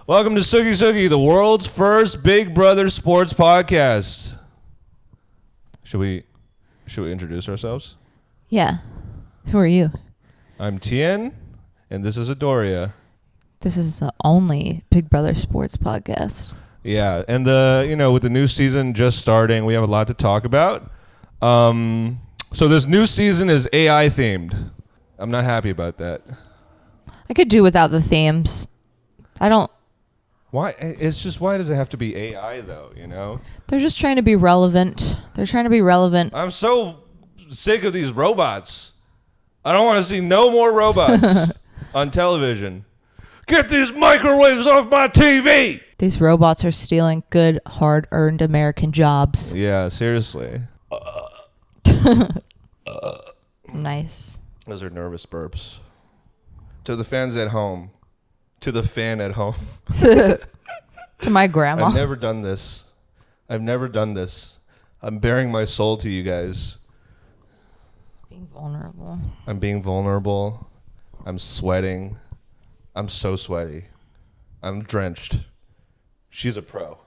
Welcome to Sooki Sooki, the world's first Big Brother sports podcast. Should we introduce ourselves? Yeah. Who are you? I'm Tian, and this is Adouria. This is the only Big Brother sports podcast. Yeah, and with the new season just starting, we have a lot to talk about. So this new season is AI themed. I'm not happy about that. I could do without the themes. Why? It's just, why does it have to be AI though, you know? They're just trying to be relevant. I'm so sick of these robots. I don't want to see no more robots on television. Get these microwaves off my TV! These robots are stealing good, hard-earned American jobs. Yeah, seriously. Nice. Those are nervous burps. To the fans at home. To the fan at home. To my grandma. I've never done this. I'm bearing my soul to you guys. Being vulnerable. I'm being vulnerable. I'm sweating. I'm so sweaty. I'm drenched. She's a pro,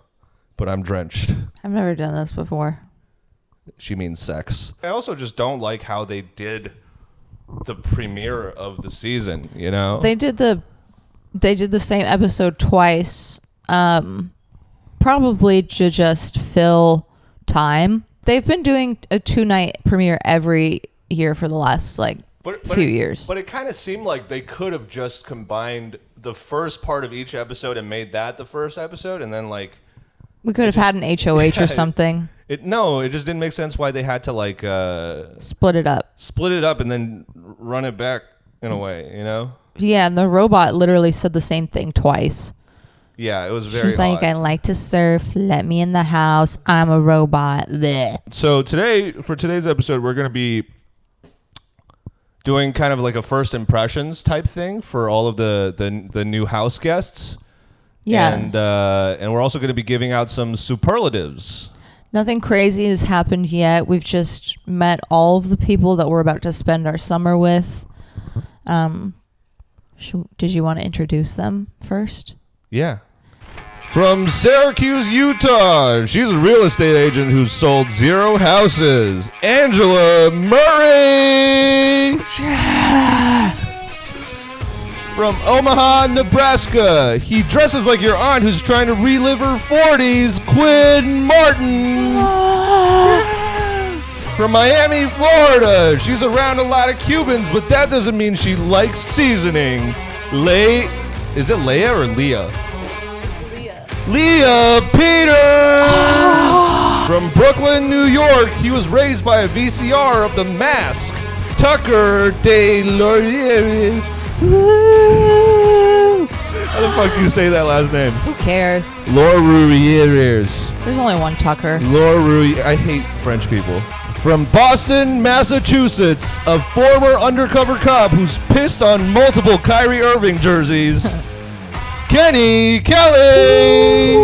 but I'm drenched. I've never done this before. She means sex. I also just don't like how they did the premiere of the season, you know? They did the same episode twice, probably to just fill time. They've been doing a 2-night premiere every year for the last few years. But it kind of seemed like they could have just combined the first part of each episode and made that the first episode, and then we could have had an HOH or something. It just didn't make sense why they had to split it up and then run it back in a way, you know? Yeah, and the robot literally said the same thing twice. Yeah, it was very She was like, I like to surf. Let me in the house. I'm a robot. Blech. So for today's episode, we're going to be doing kind of like a first impressions type thing for all of the new house guests. Yeah. And we're also going to be giving out some superlatives. Nothing crazy has happened yet. We've just met all of the people that we're about to spend our summer with. Did you want to introduce them first? Yeah. From Syracuse, Utah, she's a real estate agent who's sold 0 houses. Angela Murray! Yeah. From Omaha, Nebraska, he dresses like your aunt who's trying to relive her 40s. Quinn Martin! From Miami, Florida, she's around a lot of Cubans, but that doesn't mean she likes seasoning. Is it Leia or Leah? It's Leah. Leah Peters! From Brooklyn, New York, he was raised by a VCR of The Mask. Tucker de Laurier. How the fuck do you say that last name? Who cares? Laurier. There's only one Tucker. Laurier. I hate French people. From Boston, Massachusetts, a former undercover cop who's pissed on multiple Kyrie Irving jerseys. Kenny Kelly!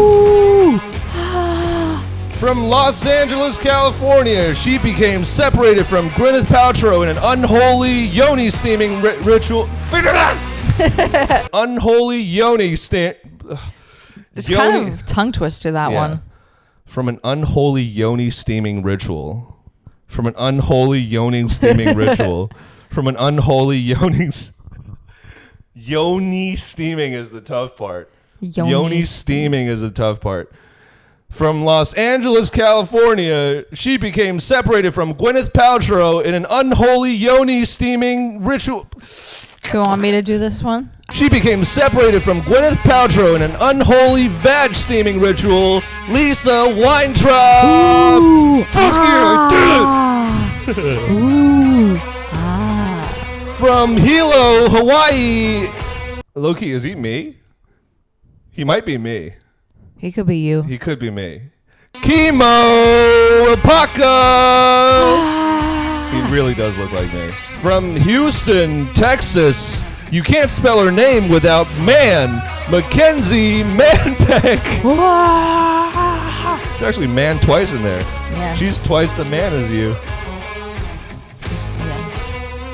From Los Angeles, California, she became separated from Gwyneth Paltrow in an unholy yoni steaming ritual. Figure it out! Unholy yoni It's kind of tongue twister, that one. From an unholy yoni steaming ritual. From an unholy yoni steaming ritual. From an unholy yoni steaming is the tough part. Yoni steaming is the tough part. From Los Angeles, California, she became separated from Gwyneth Paltrow in an unholy yoni steaming ritual. Do you want me to do this one? She became separated from Gwyneth Paltrow in an unholy vag steaming ritual. Lisa Weintraub. Ooh, Fuck you, I did it. Ooh. From Hilo, Hawaii. Loki, is he me? He might be me. He could be you. He could be me. Chemo Paco. He really does look like me. From Houston, Texas, you can't spell her name without Mackenzie Manbeck. It's actually man twice in there. Yeah. She's twice the man as you.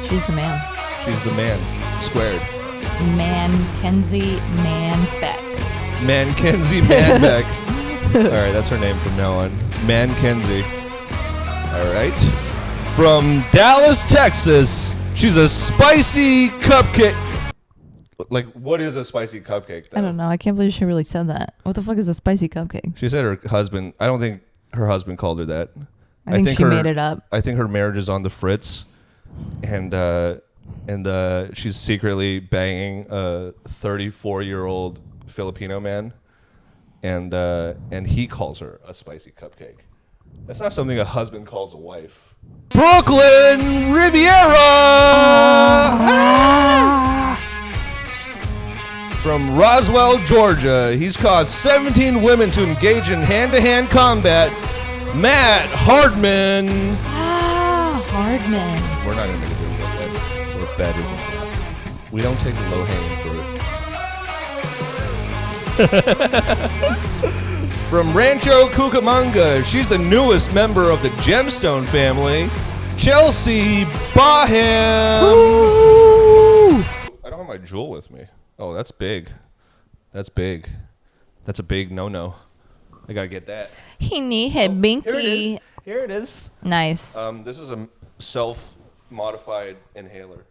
She's the man. She's the man. Squared. Mackenzie Manbeck. Mackenzie Manbeck. All right, that's her name from now on. Mackenzie. All right. From Dallas, Texas, she's a spicy cupcake. Like, what is a spicy cupcake, though? I don't know. I can't believe she really said that. What the fuck is a spicy cupcake? She said her husband. I don't think her husband called her that. I think she made it up. I think her marriage is on the fritz, and she's secretly banging a 34-year-old Filipino man, and he calls her a spicy cupcake. That's not something a husband calls a wife. Brooklyn Riviera! From Roswell, Georgia, he's caused 17 women to engage in hand-to-hand combat. Matt Hardman. Hardman. We're not going to make a video about that. We're better than that. We don't take the low-hanging fruit. From Rancho Cucamonga, she's the newest member of the Gemstone family, Chelsea Baham. Woo! I don't have my jewel with me. Oh, that's big. That's big. That's a big no-no. I gotta get that. He need a binky. Here it is. Nice. This is a self-modified inhaler.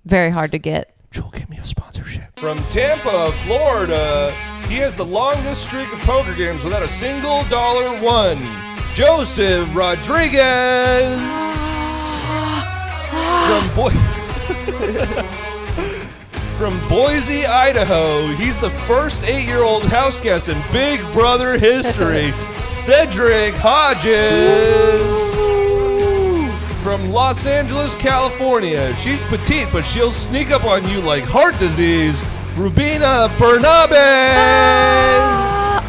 Very hard to get. Joel, give me a sponsorship. From Tampa, Florida, he has the longest streak of poker games without a single dollar won. Joseph Rodriguez. From Boise, Idaho, he's the first 8-year-old house guest in Big Brother history, Cedric Hodges. From Los Angeles, California, she's petite, but she'll sneak up on you like heart disease, Rubina Bernabe.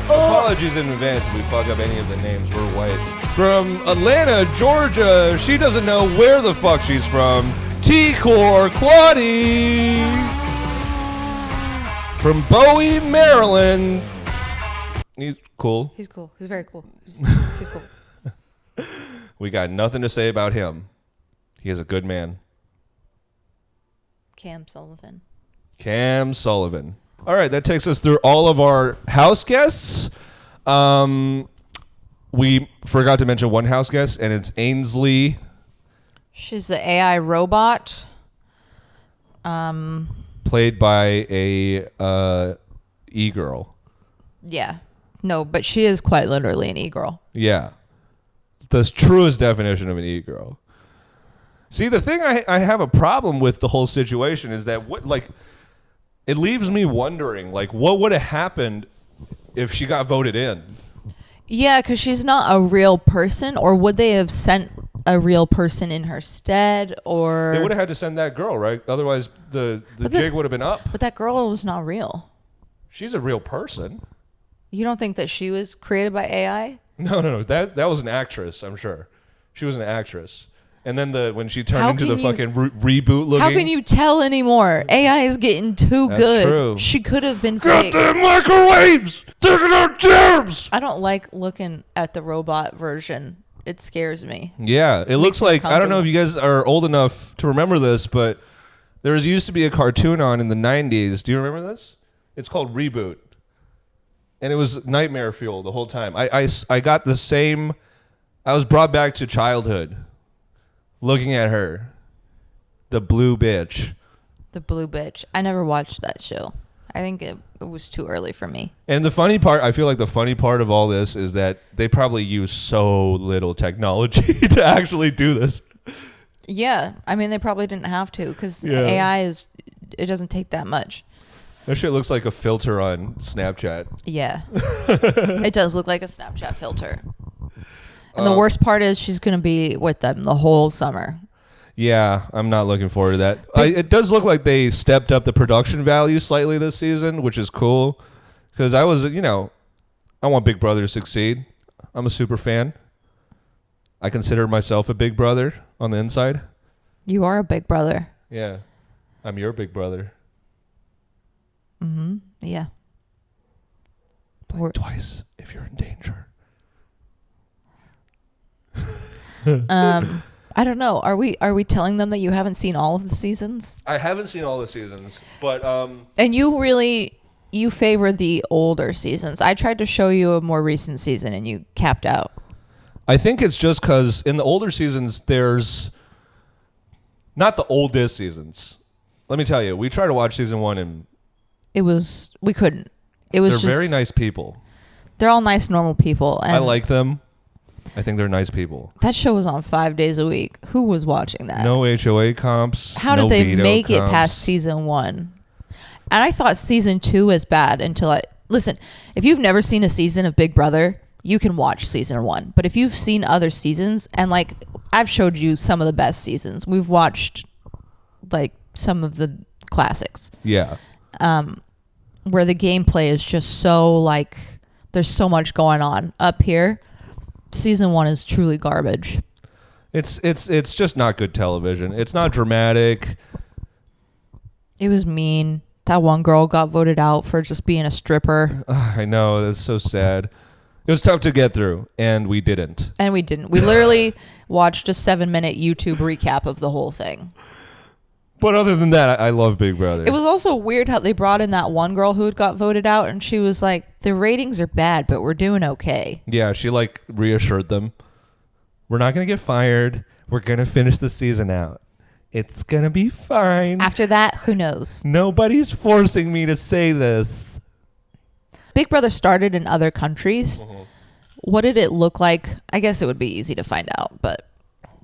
Apologies in advance if we fuck up any of the names, we're white. From Atlanta, Georgia, she doesn't know where the fuck she's from, T-Core Claudie. From Bowie, Maryland. He's cool. He's cool. He's very cool. He's cool. We got nothing to say about him. He is a good man. Cam Sullivan. All right, that takes us through all of our house guests. We forgot to mention one house guest, and it's Ainsley. She's the AI robot. Played by a e-girl. Yeah. No, but she is quite literally an e-girl. Yeah. The truest definition of an e-girl. See, the thing I have a problem with the whole situation is that it leaves me wondering, what would have happened if she got voted in? Yeah, because she's not a real person, or would they have sent a real person in her stead, or... They would have had to send that girl, right? Otherwise, the jig would have been up. But that girl was not real. She's a real person. You don't think that she was created by AI? No. That was an actress, I'm sure. She was an actress. And then when she turned into the fucking reboot looking... How can you tell anymore? AI is getting too good. True. She could have been fake. Goddamn microwaves! Taking out germs! I don't like looking at the robot version. It scares me. Yeah, it looks like... I don't know if you guys are old enough to remember this, but there used to be a cartoon on in the 90s. Do you remember this? It's called Reboot. And it was nightmare fuel the whole time. I got the same... I was brought back to childhood. Looking at her. The blue bitch. The blue bitch. I never watched that show. I think it was too early for me. And the funny part, I feel like the funny part of all this is that they probably use so little technology to actually do this. Yeah. I mean, they probably didn't have to because AI it doesn't take that much. That shit looks like a filter on Snapchat. Yeah. It does look like a Snapchat filter. And the worst part is she's going to be with them the whole summer. Yeah, I'm not looking forward to that. It does look like they stepped up the production value slightly this season, which is cool. Because I want Big Brother to succeed. I'm a super fan. I consider myself a big brother on the inside. You are a big brother. Yeah. I'm your big brother. Mm-hmm. Yeah. Blink twice if you're in danger. I don't know. Are we telling them that you haven't seen all of the seasons? I haven't seen all the seasons, but and you favor the older seasons. I tried to show you a more recent season and you capped out. I think it's just because in the older seasons, there's not the oldest seasons. Let me tell you, we tried to watch season 1 and we couldn't. It was they're very nice people. They're all nice, normal people. And I like them. I think they're nice people. that show was on 5 days a week. Who was watching that? No HOA comps. How no did they veto make comps. it past season 1? And I thought season 2 was bad until listen, if you've never seen a season of Big Brother, you can watch season 1. But if you've seen other seasons, and like I've showed you some of the best seasons, we've watched like some of the classics. Yeah. Where the gameplay is just so like there's so much going on. Up here, season 1 is truly garbage. It's just not good television. It's not dramatic. It was mean. That one girl got voted out for just being a stripper. I know, that's so sad. It was tough to get through, and we didn't. We literally watched a 7-minute YouTube recap of the whole thing. But other than that, I love Big Brother. It was also weird how they brought in that one girl who had got voted out, and she was like, the ratings are bad, but we're doing okay. Yeah, she like reassured them. We're not going to get fired. We're going to finish the season out. It's going to be fine. After that, who knows? Nobody's forcing me to say this. Big Brother started in other countries. Mm-hmm. What did it look like? I guess it would be easy to find out, but...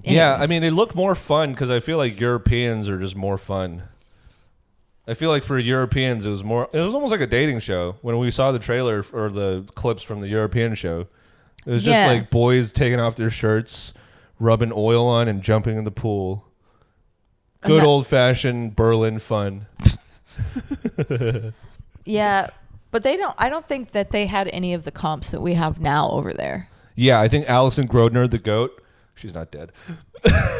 anyways. Yeah, I mean, it looked more fun because I feel like Europeans are just more fun. I feel like for Europeans, it was almost like a dating show. When we saw the trailer or the clips from the European show, it was just like boys taking off their shirts, rubbing oil on and jumping in the pool. Good old-fashioned Berlin fun. Yeah, but I don't think that they had any of the comps that we have now over there. Yeah, I think Alison Grodner, the GOAT, she's not dead.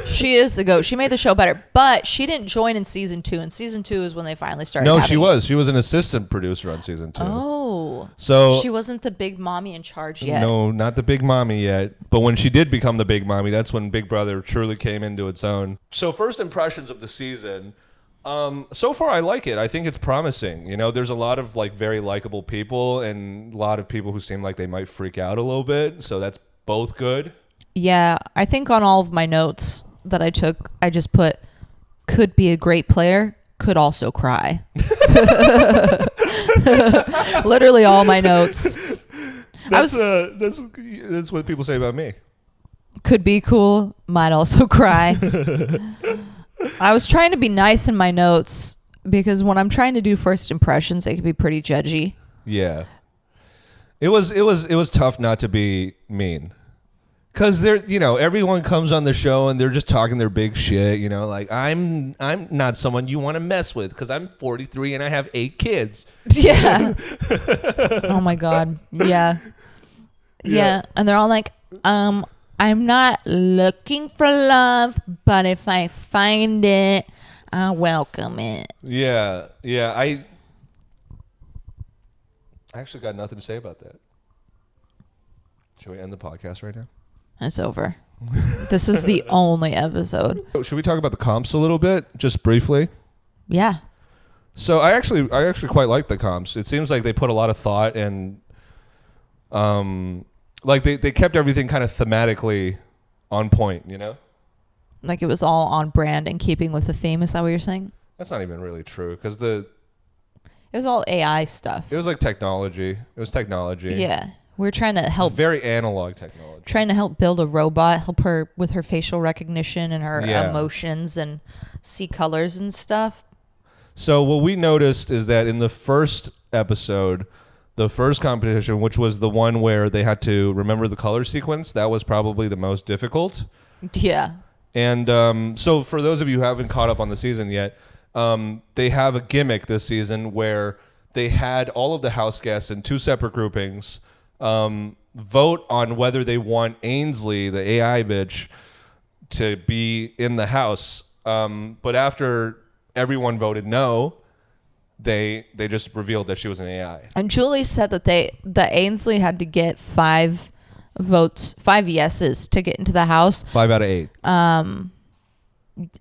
She is the GOAT. She made the show better, but she didn't join in season 2. And season 2 is when they finally started. No, she was. She was an assistant producer on season 2. Oh, so she wasn't the big mommy in charge yet. No, not the big mommy yet. But when she did become the big mommy, that's when Big Brother truly came into its own. So first impressions of the season. So far, I like it. I think it's promising. You know, there's a lot of like very likable people and a lot of people who seem like they might freak out a little bit. So that's both good. Yeah, I think on all of my notes that I took, I just put, could be a great player, could also cry. Literally all my notes. That's what people say about me. Could be cool, might also cry. I was trying to be nice in my notes because when I'm trying to do first impressions, it can be pretty judgy. Yeah. It was tough not to be mean. Cause everyone comes on the show and they're just talking their big shit, like I'm not someone you want to mess with because I'm 43 and I have 8 kids. Yeah. Oh my God. Yeah. And they're all like, I'm not looking for love, but if I find it, I'll welcome it. Yeah. I actually got nothing to say about that. Should we end the podcast right now? It's over. This is the only episode. Should we talk about the comps a little bit, just briefly? Yeah. So I actually quite like the comps. It seems like they put a lot of thought and, like they kept everything kind of thematically on point. Like it was all on brand and keeping with the theme. Is that what you're saying? That's not even really true because it was all AI stuff. It was like technology. It was technology. Yeah. We're trying to help. Very analog technology. Trying to help build a robot, help her with her facial recognition and her emotions and see colors and stuff. So what we noticed is that in the first episode, the first competition, which was the one where they had to remember the color sequence, that was probably the most difficult. Yeah. And so for those of you who haven't caught up on the season yet, they have a gimmick this season where they had all of the house guests in 2 separate groupings. vote on whether they want Ainsley, the AI bitch, to be in the house. But after everyone voted no, they just revealed that she was an AI. And Julie said that Ainsley had to get 5 votes, 5 yeses to get into the house. 5 out of 8.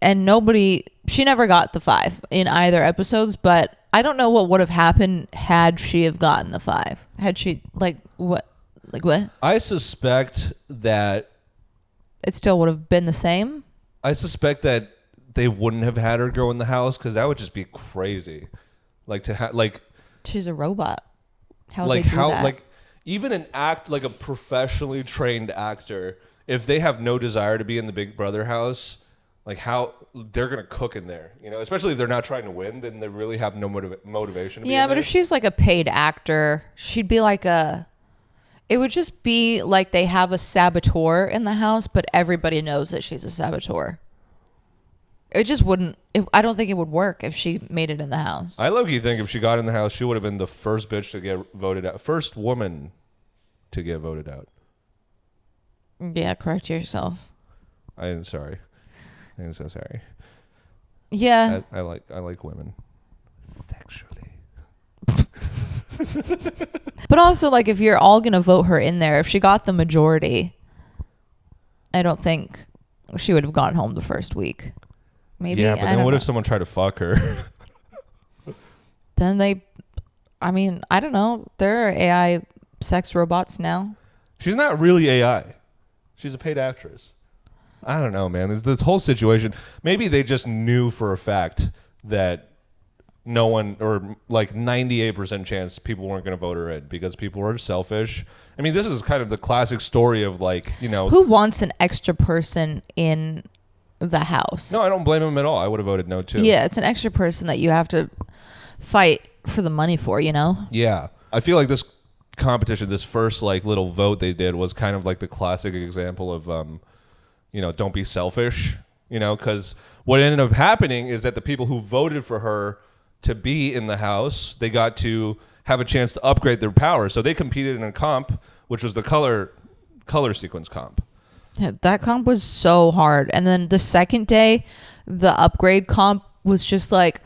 And she never got the 5 in either episodes, but I don't know what would have happened had she have gotten the 5. Had she, what? I suspect that It still would have been the same. I suspect that they wouldn't have had her go in the house because that would just be crazy. She's a robot. How like would they do how that? like even like a professionally trained actor, if they have no desire to be in the Big Brother house, like how they're gonna cook in there, especially if they're not trying to win, then they really have no motivation to be in but there. if she's like a paid actor, she'd be like it would just be like they have a saboteur in the house, but everybody knows that she's a saboteur. It just wouldn't. I don't think it would work if she made it in the house. I low-key think if she got in the house, she would have been the first bitch to get voted out, first woman to get voted out. Yeah, correct yourself. I am sorry. I am so sorry. Yeah, I like women sexually. but also like if you're all gonna vote her in there, if she got the majority, I don't think she would have gone home the first week. Maybe. Yeah, but then what if someone tried to fuck her? Then I don't know. There are AI sex robots now. She's not really AI. She's a paid actress. I don't know, man. There's this whole situation. Maybe they just knew for a fact that no one, or like 98% chance people weren't going to vote her in because people were selfish. I mean, this is kind of the classic story of who wants an extra person in the house? No, I don't blame him at all. I would have voted no too. Yeah, it's an extra person that you have to fight for the money for, Yeah. I feel like this competition, this first little vote they did was kind of like the classic example of, don't be selfish, because what ended up happening is that the people who voted for her to be in the house, they got to have a chance to upgrade their power. So they competed in a comp, which was the color sequence comp. Yeah, that comp was so hard. And then the second day, the upgrade comp was just like,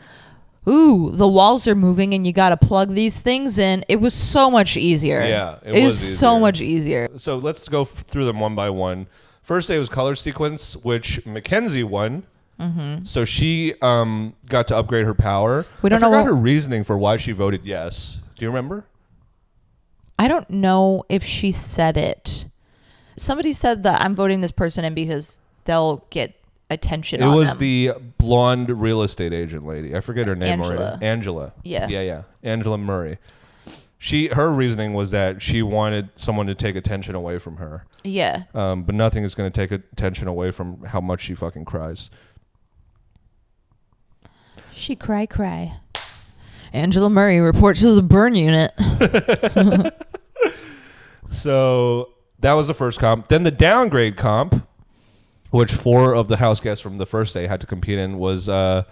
ooh, the walls are moving and you got to plug these things in. It was so much easier. Yeah, it was so much easier. So let's go through them one by one. First day was color sequence, which Mackenzie won. Mm-hmm. So she got to upgrade her power. I forgot her reasoning for why she voted yes. Do you remember? I don't know if she said it. Somebody said that I'm voting this person in because they'll get attention on them. It was the blonde real estate agent lady. I forget her name already. Angela. Yeah. Angela Murray. Her reasoning was that she wanted someone to take attention away from her. Yeah. But nothing is going to take attention away from how much she fucking cries. She cry. Angela Murray reports to the burn unit. So that was the first comp. Then the downgrade comp, which 4 of the house guests from the first day had to compete in, was it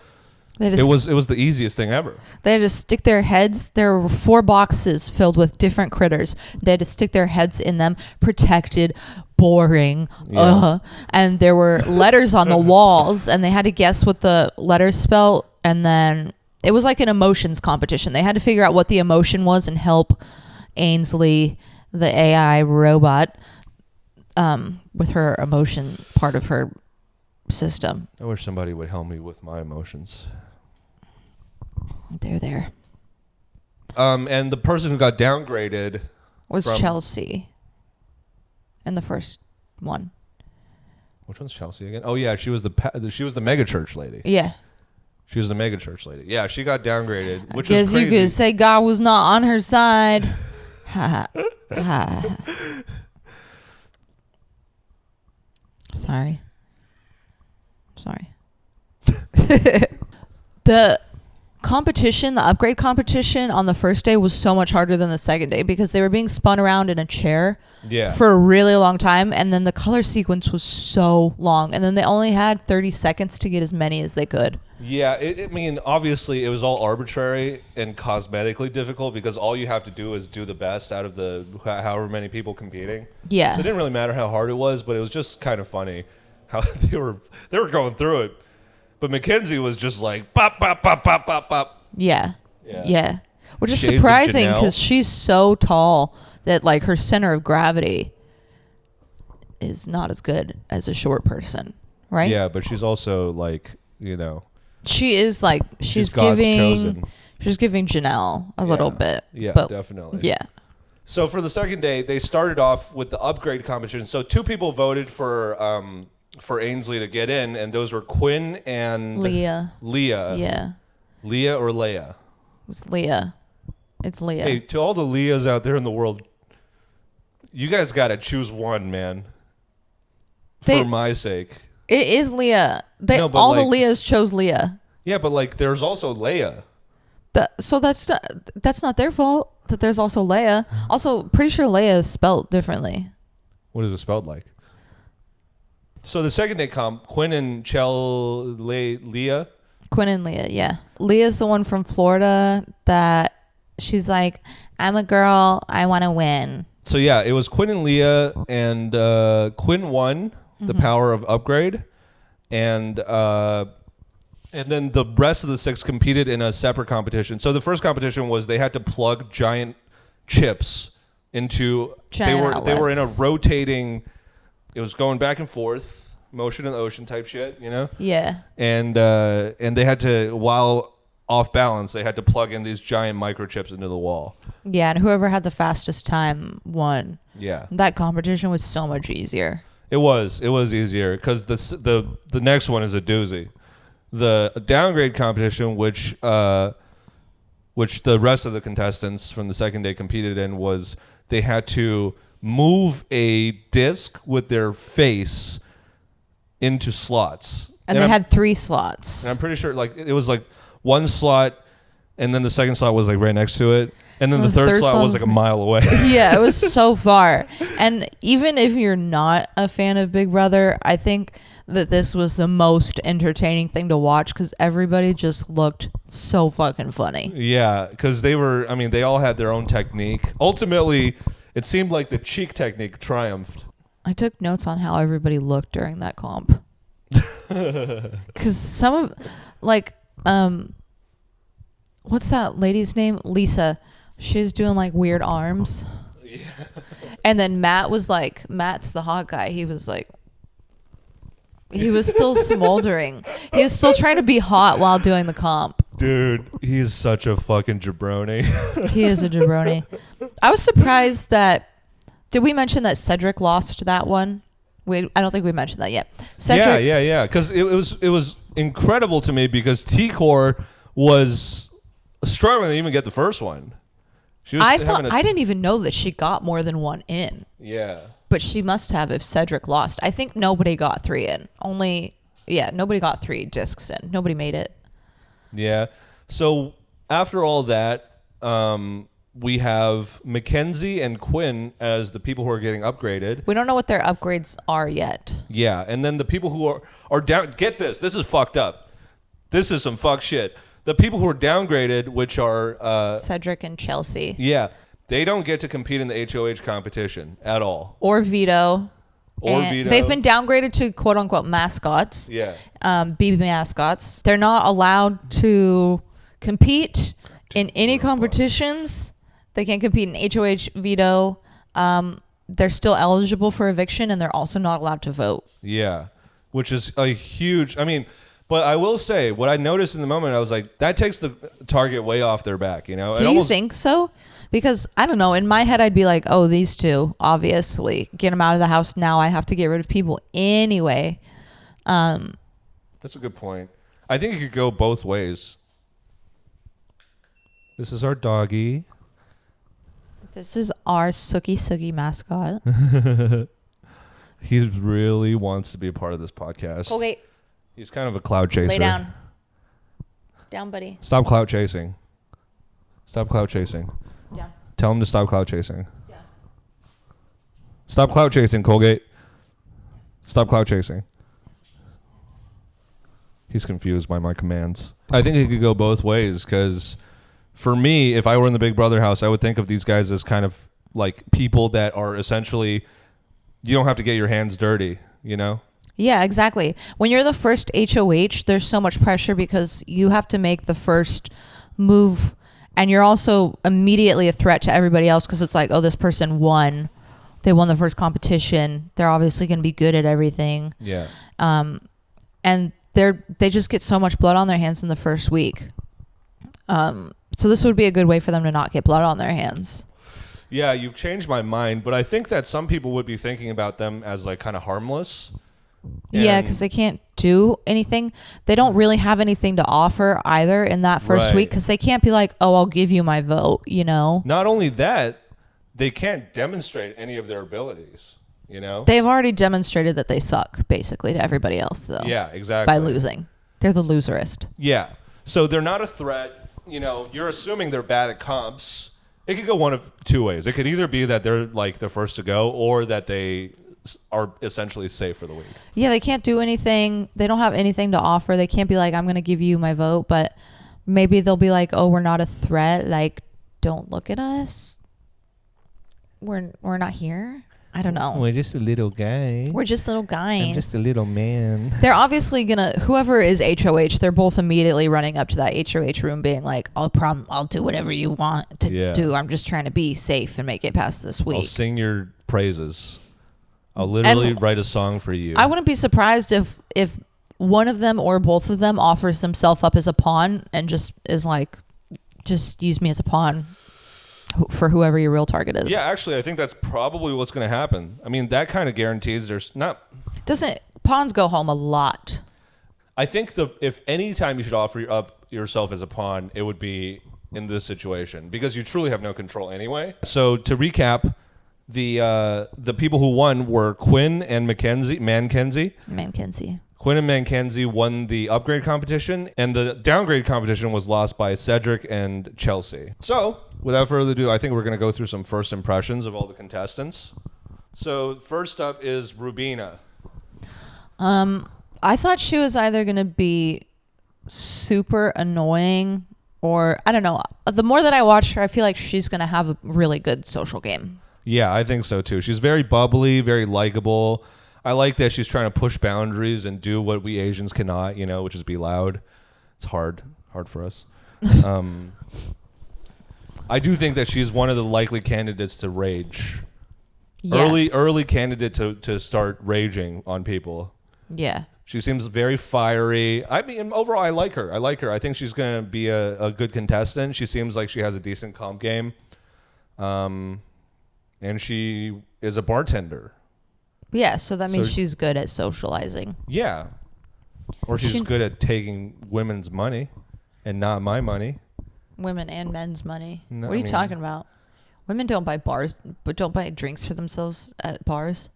was the easiest thing ever. They had to stick their heads. There were 4 boxes filled with different critters. They had to stick their heads in them, protected, boring. Yeah. And there were letters on the walls, and they had to guess what the letters spelled. And then it was like an emotions competition. They had to figure out what the emotion was and help Ainsley, the AI robot, with her emotion part of her system. I wish somebody would help me with my emotions. They're there. And the person who got downgraded was Chelsea in the first one. Which one's Chelsea again? Oh yeah, she was the mega church lady. Yeah. She was the mega church lady. Yeah, she got downgraded, which was crazy. You could say God was not on her side. Sorry. The competition, the upgrade competition on the first day was so much harder than the second day because they were being spun around in a chair for a really long time. And then the color sequence was so long. And then they only had 30 seconds to get as many as they could. Yeah, I mean, obviously it was all arbitrary and cosmetically difficult because all you have to do is do the best out of the however many people competing. Yeah. So it didn't really matter how hard it was, but it was just kind of funny how they were going through it. But Mackenzie was just like pop, pop, pop, pop, pop, pop. Yeah. Which is surprising because she's so tall that like her center of gravity is not as good as a short person, right? Yeah, but she's also like, you know. She is like she's giving Janelle a little bit. Yeah, but definitely. Yeah. So for the second day, they started off with the upgrade competition. So 2 people voted for Ainsley to get in, and those were Quinn and Leah. Yeah. Leah or Leia? It's Leah. It's Leah. Hey, to all the Leahs out there in the world, you guys got to choose one, man. For my sake. It is Leah. The Leahs chose Leah. Yeah, but like there's also Leia. So that's not their fault that there's also Leia. Also, pretty sure Leia is spelled differently. What is it spelled like? So the second day comp, Quinn and Leah. Quinn and Leah, yeah. Leah's the one from Florida that she's like, I'm a girl, I want to win. So yeah, it was Quinn and Leah, and Quinn won the power of upgrade, and then the rest of the 6 competed in a separate competition. So the first competition was they had to plug giant chips into they were in a rotating. It was going back and forth, motion in the ocean type shit, you know? Yeah. And they had to, while off balance, they had to plug in these giant microchips into the wall. Yeah, and whoever had the fastest time won. Yeah. That competition was so much easier. It was easier because the next one is a doozy. The downgrade competition, which the rest of the contestants from the second day competed in, was they had to move a disc with their face into slots. And they had 3 slots. And I'm pretty sure like it was like one slot and then the second slot was like right next to it. And then the third slot was like a mile away. Yeah, it was so far. And even if you're not a fan of Big Brother, I think that this was the most entertaining thing to watch because everybody just looked so fucking funny. Yeah, because they all had their own technique. Ultimately, it seemed like the cheek technique triumphed. I took notes on how everybody looked during that comp. Because some of, like, what's that lady's name? Lisa. She was doing, like, weird arms. Yeah. And then Matt's the hot guy. He was, like, he was still smoldering. He was still trying to be hot while doing the comp. Dude, he is such a fucking jabroni. He is a jabroni. I was surprised that... Did we mention that Cedric lost that one? I don't think we mentioned that yet. Cedric, yeah. Because it was incredible to me because T-Core was struggling to even get the first one. I didn't even know that she got more than one in. Yeah. But she must have if Cedric lost. I think nobody got 3 in. Nobody got 3 discs in. Nobody made it. Yeah. So after all that, we have Mackenzie and Quinn as the people who are getting upgraded. We don't know what their upgrades are yet. Yeah, and then the people who are down. Get this. This is fucked up. This is some fuck shit. The people who are downgraded, which are Cedric and Chelsea. Yeah, they don't get to compete in the HOH competition at all. Or Vito. They've been downgraded to quote unquote mascots. Yeah. BB mascots. They're not allowed to compete in any competitions. They can't compete in HOH, Vito. They're still eligible for eviction, and they're also not allowed to vote. Yeah, which is a huge... But I will say, what I noticed in the moment, I was like, that takes the target way off their back, you know? Do you think so? Because, I don't know, in my head, I'd be like, oh, these two, obviously. Get them out of the house now. I have to get rid of people anyway. That's a good point. I think it could go both ways. This is our doggy. This is our Sooki Sooki mascot. He really wants to be a part of this podcast. Okay. He's kind of a cloud chaser. Lay down. Down, buddy. Stop clout chasing. Stop clout chasing. Down. Tell him to stop clout chasing. Yeah. Stop clout chasing, Colgate. Stop clout chasing. He's confused by my commands. I think it could go both ways because for me, if I were in the Big Brother house, I would think of these guys as kind of like people that are essentially, you don't have to get your hands dirty, you know? Yeah, exactly. When you're the first HOH, there's so much pressure because you have to make the first move, and you're also immediately a threat to everybody else because it's like, oh, this person won. They won the first competition. They're obviously going to be good at everything. Yeah. And they just get so much blood on their hands in the first week. So this would be a good way for them to not get blood on their hands. Yeah, you've changed my mind, but I think that some people would be thinking about them as like kind of harmless. Yeah, because they can't do anything. They don't really have anything to offer either in that first week because they can't be like, oh, I'll give you my vote, you know? Not only that, they can't demonstrate any of their abilities, you know? They've already demonstrated that they suck, basically, to everybody else, though. Yeah, exactly. By losing. They're the loserist. Yeah. So they're not a threat. You know, you're assuming they're bad at comps. It could go one of two ways. It could either be that they're like the first to go or that they are essentially safe for the week. Yeah, they can't do anything. They don't have anything to offer. They can't be like, I'm going to give you my vote, but maybe they'll be like, oh, we're not a threat. Like, don't look at us. We're not here. I don't know. We're just a little guy. We're just little guys. I'm just a little man. They're obviously whoever is HOH, they're both immediately running up to that HOH room being like, I'll do whatever you want to do. I'm just trying to be safe and make it past this week. I'll sing your praises. I'll literally write a song for you. I wouldn't be surprised if one of them or both of them offers themselves up as a pawn and just is like, just use me as a pawn for whoever your real target is. Yeah, actually, I think that's probably what's going to happen. I mean, that kind of guarantees there's not... Pawns go home a lot. I think if any time you should offer up yourself as a pawn, it would be in this situation because you truly have no control anyway. So to recap, the people who won were Quinn and Mankenzie. Quinn and Mankenzie won the upgrade competition, and the downgrade competition was lost by Cedric and Chelsea. So, without further ado, I think we're going to go through some first impressions of all the contestants. So, first up is Rubina. I thought she was either going to be super annoying or, I don't know. The more that I watch her, I feel like she's going to have a really good social game. Yeah, I think so too. She's very bubbly, very likable. I like that she's trying to push boundaries and do what we Asians cannot, you know, which is be loud. It's hard for us. I do think that she's one of the likely candidates to rage. Yeah. Early candidate to start raging on people. Yeah. She seems very fiery. I mean, overall, I like her. I think she's going to be a good contestant. She seems like she has a decent comp game. And she is a bartender. Yeah, so that means she's good at socializing. Yeah. Or she's good at taking women's money and not my money. Women and men's money. No, what are you talking about? Women don't buy bars, but don't buy drinks for themselves at bars.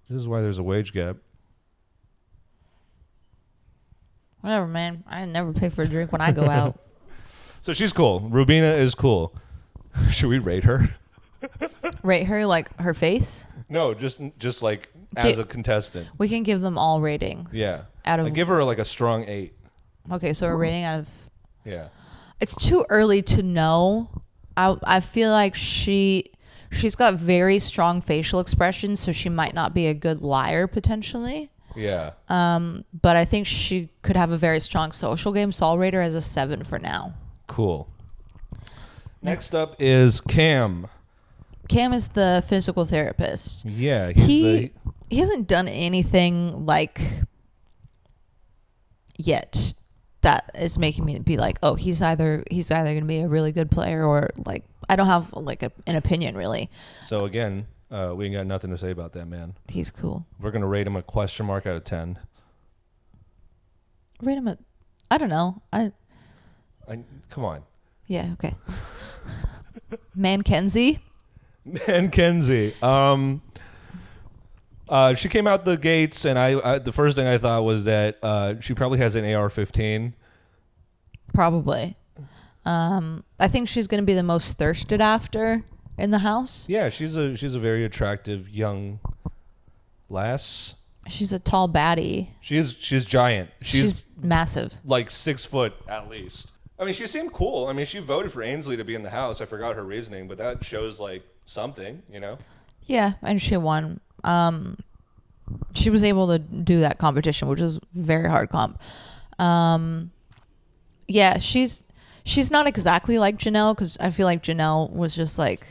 This is why there's a wage gap. Whatever, man. I never pay for a drink when I go out. So she's cool. Rubina is cool. Should we rate her? Rate her like her face? No, just like as a contestant. We can give them all ratings. Yeah. I give her like a strong 8. Okay, so a rating out of... Yeah. It's too early to know. I feel like she's got very strong facial expressions, so she might not be a good liar potentially. Yeah. But I think she could have a very strong social game, so I'll rate her as a 7 for now. Cool. Next up is Cam. Cam is the physical therapist. Yeah, he hasn't done anything like yet that is making me be like, oh, he's either going to be a really good player or like I don't have like an opinion really. So again, we ain't got nothing to say about that man. He's cool. We're gonna rate him a question mark out of 10. Rate him I don't know. Come on. Yeah. Okay. Mankenzie. Mankenzie. She came out the gates, and I the first thing I thought was that she probably has an AR-15. Probably. I think she's going to be the most thirsted after in the house. Yeah, she's a very attractive young lass. She's a tall baddie. She's giant. She's massive. Like 6 foot at least. I mean, she seemed cool. I mean, she voted for Ainsley to be in the house. I forgot her reasoning, but that shows like something, you know? Yeah, and she won. She was able to do that competition, which is very hard comp. Yeah, she's not exactly like Janelle, because I feel like Janelle was just like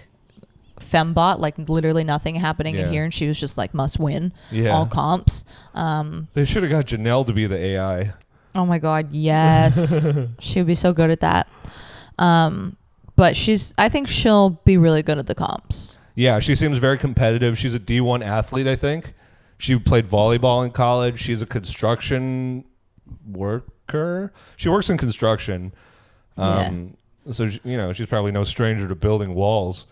fembot, like literally nothing happening in here, and she was just like must win all comps. They should have got Janelle to be the AI. Oh my god, yes. She would be so good at that. But I think she'll be really good at the comps. Yeah, she seems very competitive. She's a D1 athlete, I think. She played volleyball in college. She's a construction worker. She works in construction. So, she's probably no stranger to building walls.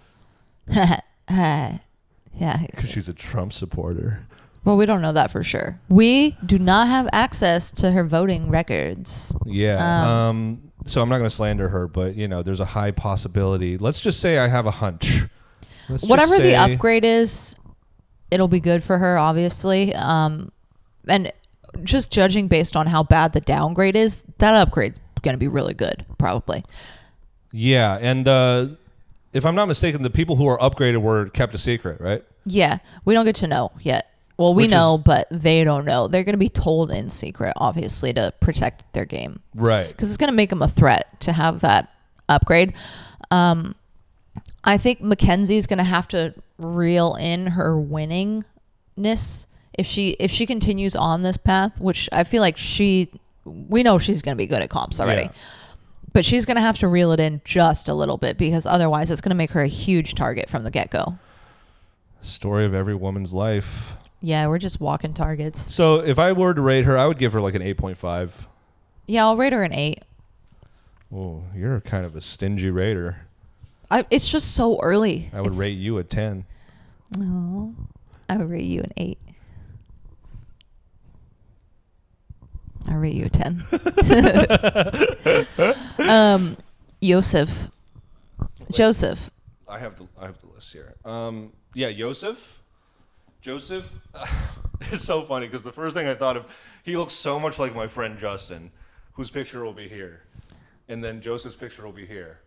Yeah. Because she's a Trump supporter. Well, we don't know that for sure. We do not have access to her voting records. Yeah. So I'm not going to slander her, but, there's a high possibility. Let's just say I have a hunch. Whatever the upgrade is, it'll be good for her, obviously. And just judging based on how bad the downgrade is, that upgrade's going to be really good, probably. Yeah, and if I'm not mistaken, the people who are upgraded were kept a secret, right? Yeah, we don't get to know yet. Well, we know, but they don't know. They're going to be told in secret, obviously, to protect their game. Right. Because it's going to make them a threat to have that upgrade. I think Mackenzie's going to have to reel in her winningness if she continues on this path, which I feel like we know she's going to be good at comps already. Yeah. But she's going to have to reel it in just a little bit, because otherwise it's going to make her a huge target from the get-go. Story of every woman's life. Yeah, we're just walking targets. So if I were to rate her, I would give her like an 8.5. Yeah, I'll rate her an 8. Oh, you're kind of a stingy rater. It's just so early. I would rate you a 10. No, I would rate you an 8. I rate you a 10. Joseph. I have the list here. Yeah, Joseph. It's so funny because the first thing I thought of, he looks so much like my friend Justin, whose picture will be here, and then Joseph's picture will be here.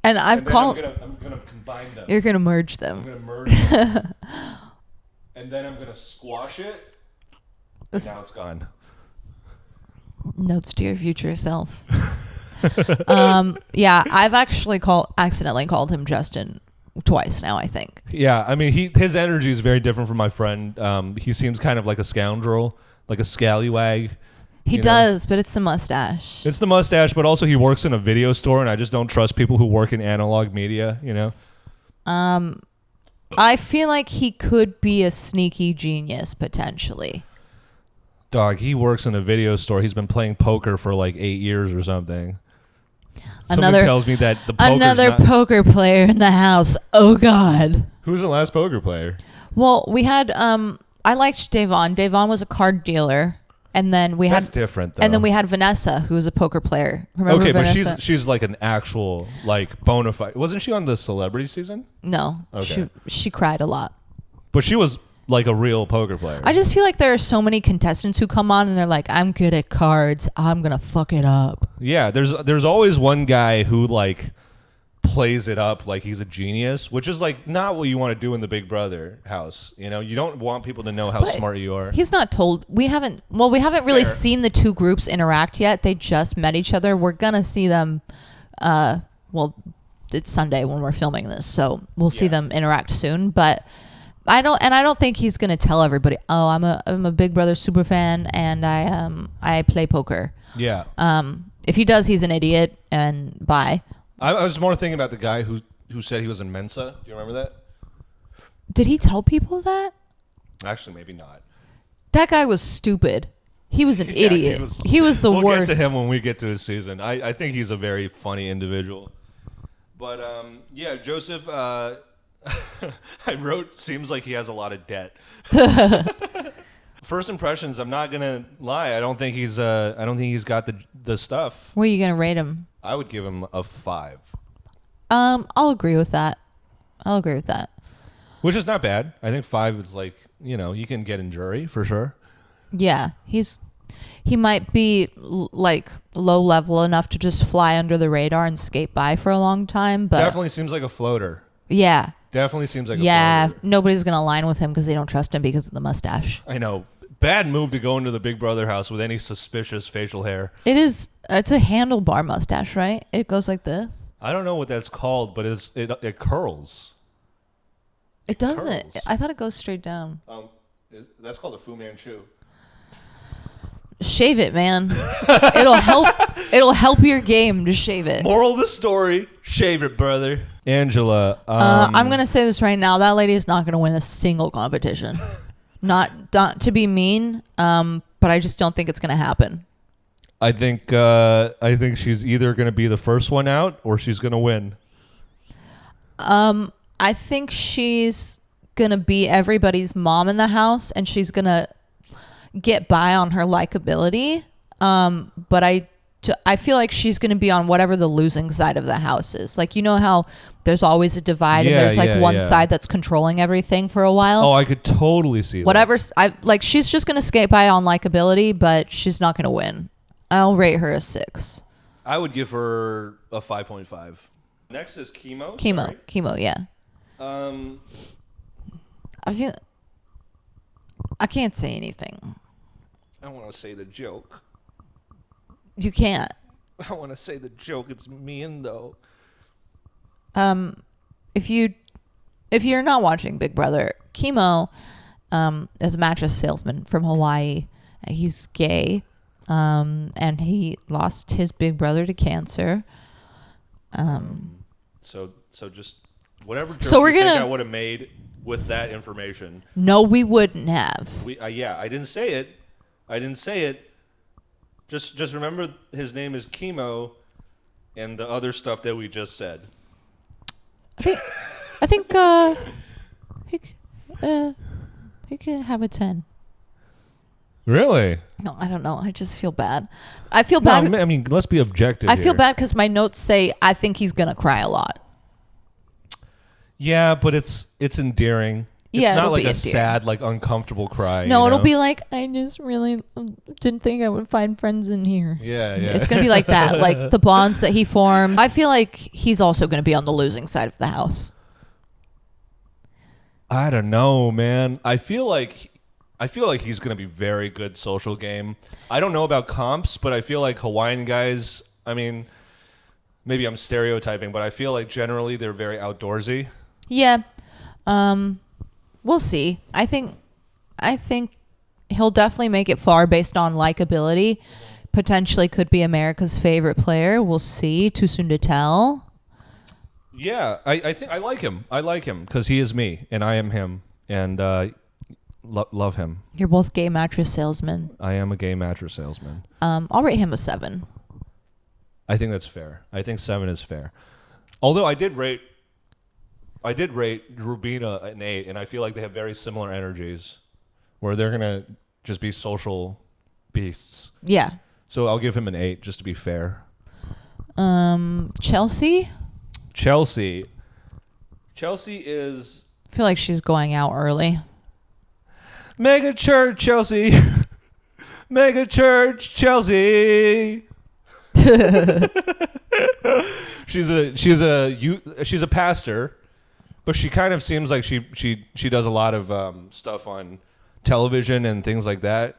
And I'm gonna combine them. You're gonna merge them. I'm gonna merge them. And then I'm gonna squash it. And now it's gone. Notes to your future self. Yeah, I've actually accidentally called him Justin twice now, I think. Yeah, I mean, his energy is very different from my friend. He seems kind of like a scoundrel, like a scallywag. He does, but it's the mustache. It's the mustache, but also he works in a video store, and I just don't trust people who work in analog media, I feel like he could be a sneaky genius, potentially. Dog, he works in a video store. He's been playing poker for like 8 years or something. Something tells me that the poker player in the house. Oh God. Who's the last poker player? Well, we had I liked Davon. Davon was a card dealer, and then That's different though. And then we had Vanessa, who was a poker player. Remember Vanessa? But she's like an actual like bona fide. Wasn't she on the celebrity season? No. Okay. She cried a lot. But she was like a real poker player. I just feel like there are so many contestants who come on and they're like, I'm good at cards. I'm going to fuck it up. Yeah, there's always one guy who like plays it up like he's a genius, which is like not what you want to do in the Big Brother house. You don't want people to know how smart you are. He's not told. We haven't really seen the two groups interact yet. They just met each other. We're going to see them. It's Sunday when we're filming this, so we'll see them interact soon. But I don't think he's gonna tell everybody, oh, I'm a Big Brother super fan and I play poker. Yeah. If he does, he's an idiot, and bye. I was more thinking about the guy who said he was in Mensa. Do you remember that? Did he tell people that? Actually, maybe not. That guy was stupid. He was an idiot. He was the worst. We'll get to him when we get to his season. I think he's a very funny individual. But yeah, Joseph. I wrote, seems like he has a lot of debt. First impressions, I'm not gonna lie. I don't think he's got the stuff. What are you gonna rate him? I would give him a 5. I'll agree with that. Which is not bad. I think 5 is like, you can get in jury for sure. Yeah, he might be like low level enough to just fly under the radar and skate by for a long time, but definitely seems like a floater. Yeah. Definitely seems like a floater. Nobody's going to align with him because they don't trust him because of the mustache. I know. Bad move to go into the Big Brother house with any suspicious facial hair. It's a handlebar mustache, right? It goes like this. I don't know what that's called, but it curls. It doesn't. Curls. I thought it goes straight down. That's called a Fu Manchu. Shave it, man. It'll help your game. Just shave it. Moral of the story: shave it, brother. Angela, I'm gonna say this right now. That lady is not gonna win a single competition. Not to be mean, but I just don't think it's gonna happen. I think she's either gonna be the first one out or she's gonna win. I think she's gonna be everybody's mom in the house, and she's gonna get by on her likability. But I feel like she's going to be on whatever the losing side of the house is. Like, you know how there's always a divide and there's like one side that's controlling everything for a while. Oh, I could totally see that. She's just going to skate by on likability, but she's not going to win. I'll rate her a 6. I would give her a 5.5. Next is Chemo. Chemo, yeah. I can't say anything. I want to say the joke. You can't. I want to say the joke. It's mean though. If you're not watching Big Brother, Chemo is a mattress salesman from Hawaii. He's gay, and he lost his big brother to cancer. So just whatever joke so we're you gonna, think I would have made with that information. No, we wouldn't have. I didn't say it. Just remember his name is Chemo, and the other stuff that we just said. I think he could have a 10. Really? No, I don't know. I just feel bad. I feel bad. I mean, let's be objective. I feel bad because my notes say I think he's gonna cry a lot. Yeah, but it's endearing. Yeah, it's not like a endearing. sad, like uncomfortable cry. No, it'll be like, I just really didn't think I would find friends in here. Yeah. It's going to be like that, like the bonds that he formed. I feel like he's also going to be on the losing side of the house. I don't know, man. I feel like he's going to be very good social game. I don't know about comps, but I feel like Hawaiian guys, I mean, maybe I'm stereotyping, but I feel like generally they're very outdoorsy. Yeah. We'll see. I think he'll definitely make it far based on likability. Potentially could be America's favorite player. We'll see. Too soon to tell. Yeah, I think I like him. I like him because he is me and I am him, and love him. You're both gay mattress salesmen. I am a gay mattress salesman. I'll rate him a 7. I think that's fair. I think 7 is fair. Although I did rate Rubina an 8, and I feel like they have very similar energies, where they're gonna just be social beasts. Yeah. So I'll give him an 8 just to be fair. Chelsea is. I feel like she's going out early. Mega Church Chelsea. Mega Church Chelsea. She's a pastor, but she kind of seems like she does a lot of stuff on television and things like that.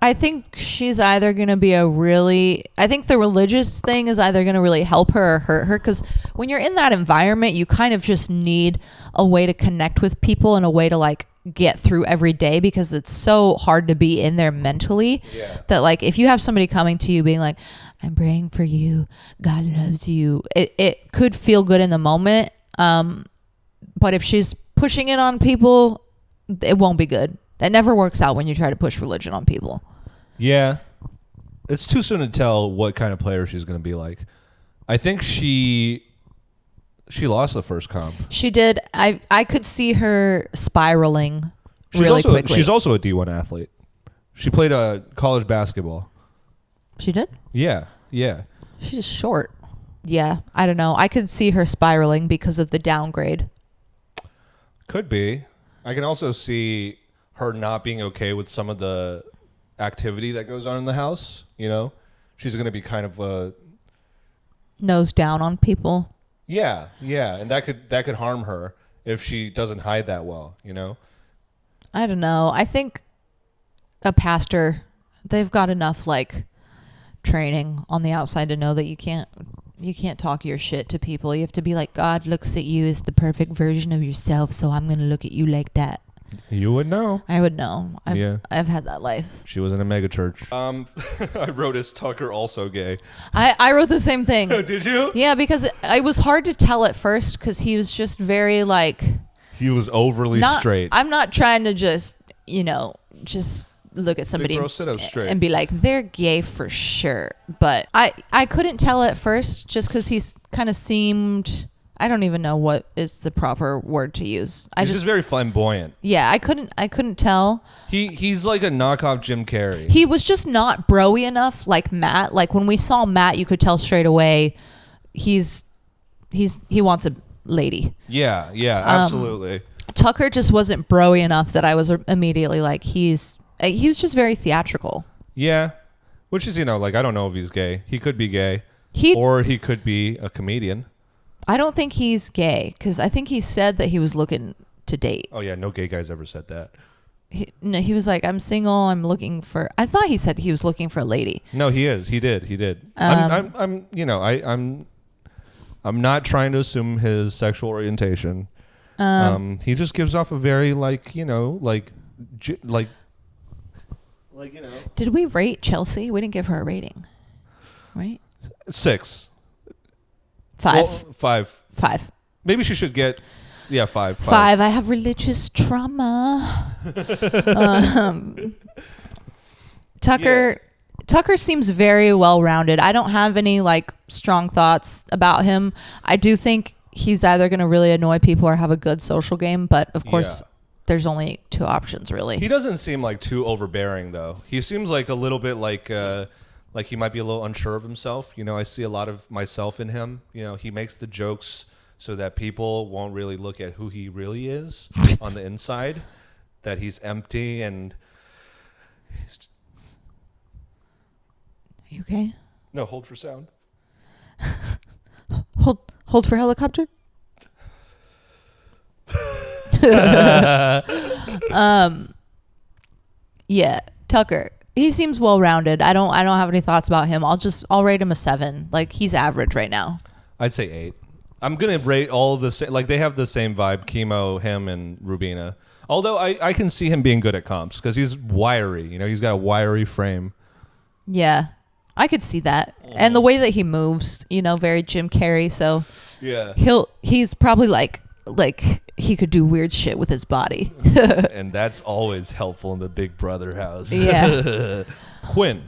I think she's either going to be I think the religious thing is either going to really help her or hurt her, because when you're in that environment, you kind of just need a way to connect with people and a way to like get through every day, because it's so hard to be in there mentally. Yeah. That like if you have somebody coming to you being like, I'm praying for you, God loves you, it could feel good in the moment, but if she's pushing it on people, it won't be good. That never works out when you try to push religion on people. Yeah. It's too soon to tell what kind of player she's going to be like. I think she She lost the first comp. She did. I could see her spiraling really quickly. She's also a D1 athlete. She played college basketball. She did? Yeah. She's short. Yeah, I don't know. I could see her spiraling because of the downgrade. Could be. I can also see her not being okay with some of the activity that goes on in the house. You know, she's going to be kind of a nose down on people. Yeah, and that could harm her if she doesn't hide that well. You know. I don't know. I think a pastor, they've got enough like training on the outside to know that you can't talk your shit to people. You have to be like, God looks at you as the perfect version of yourself, so I'm going to look at you like that. You would know. I would know. I've had that life. She was in a mega church. I wrote, is Tucker also gay? I wrote the same thing. Did you? Yeah, because it was hard to tell at first because he was just very like... He was overly straight. I'm not trying to just look at somebody and be like, they're gay for sure. But I couldn't tell at first just because he's kind of seemed... I don't even know what is the proper word to use. He's just very flamboyant. Yeah, I couldn't tell. He's like a knockoff Jim Carrey. He was just not broy enough like Matt. Like when we saw Matt, you could tell straight away he wants a lady. Yeah, absolutely. Tucker just wasn't broy enough that I was immediately like he was just very theatrical. Yeah, which is, like, I don't know if he's gay. He could be gay. Or he could be a comedian. I don't think he's gay because I think he said that he was looking to date. Oh, yeah. No gay guy's ever said that. He was like, I'm single. I'm looking for... I thought he said he was looking for a lady. No, he is. He did. I'm not trying to assume his sexual orientation. He just gives off a very Did we rate Chelsea? We didn't give her a rating, right? 6. 5. Well, 5. 5. Maybe she should get, 5. 5. I have religious trauma. Tucker seems very well-rounded. I don't have any strong thoughts about him. I do think he's either going to really annoy people or have a good social game, but of course there's only 2 options really. He doesn't seem too overbearing though. He seems like a little bit like he might be a little unsure of himself. I see a lot of myself in him. He makes the jokes so that people won't really look at who he really is on the inside, that he's empty and he's... Are you okay? No, hold for sound. Hold for helicopter. Yeah, Tucker. He seems well-rounded. I don't have any thoughts about him. I'll rate him a 7. He's average right now. I'd say 8. I'm gonna rate all of the same. They have the same vibe. Chemo, him, and Rubina. Although I can see him being good at comps because he's wiry. He's got a wiry frame. Yeah, I could see that, and the way that he moves. Very Jim Carrey. So yeah, he's probably like he could do weird shit with his body. And that's always helpful in the Big Brother house. Yeah. Quinn.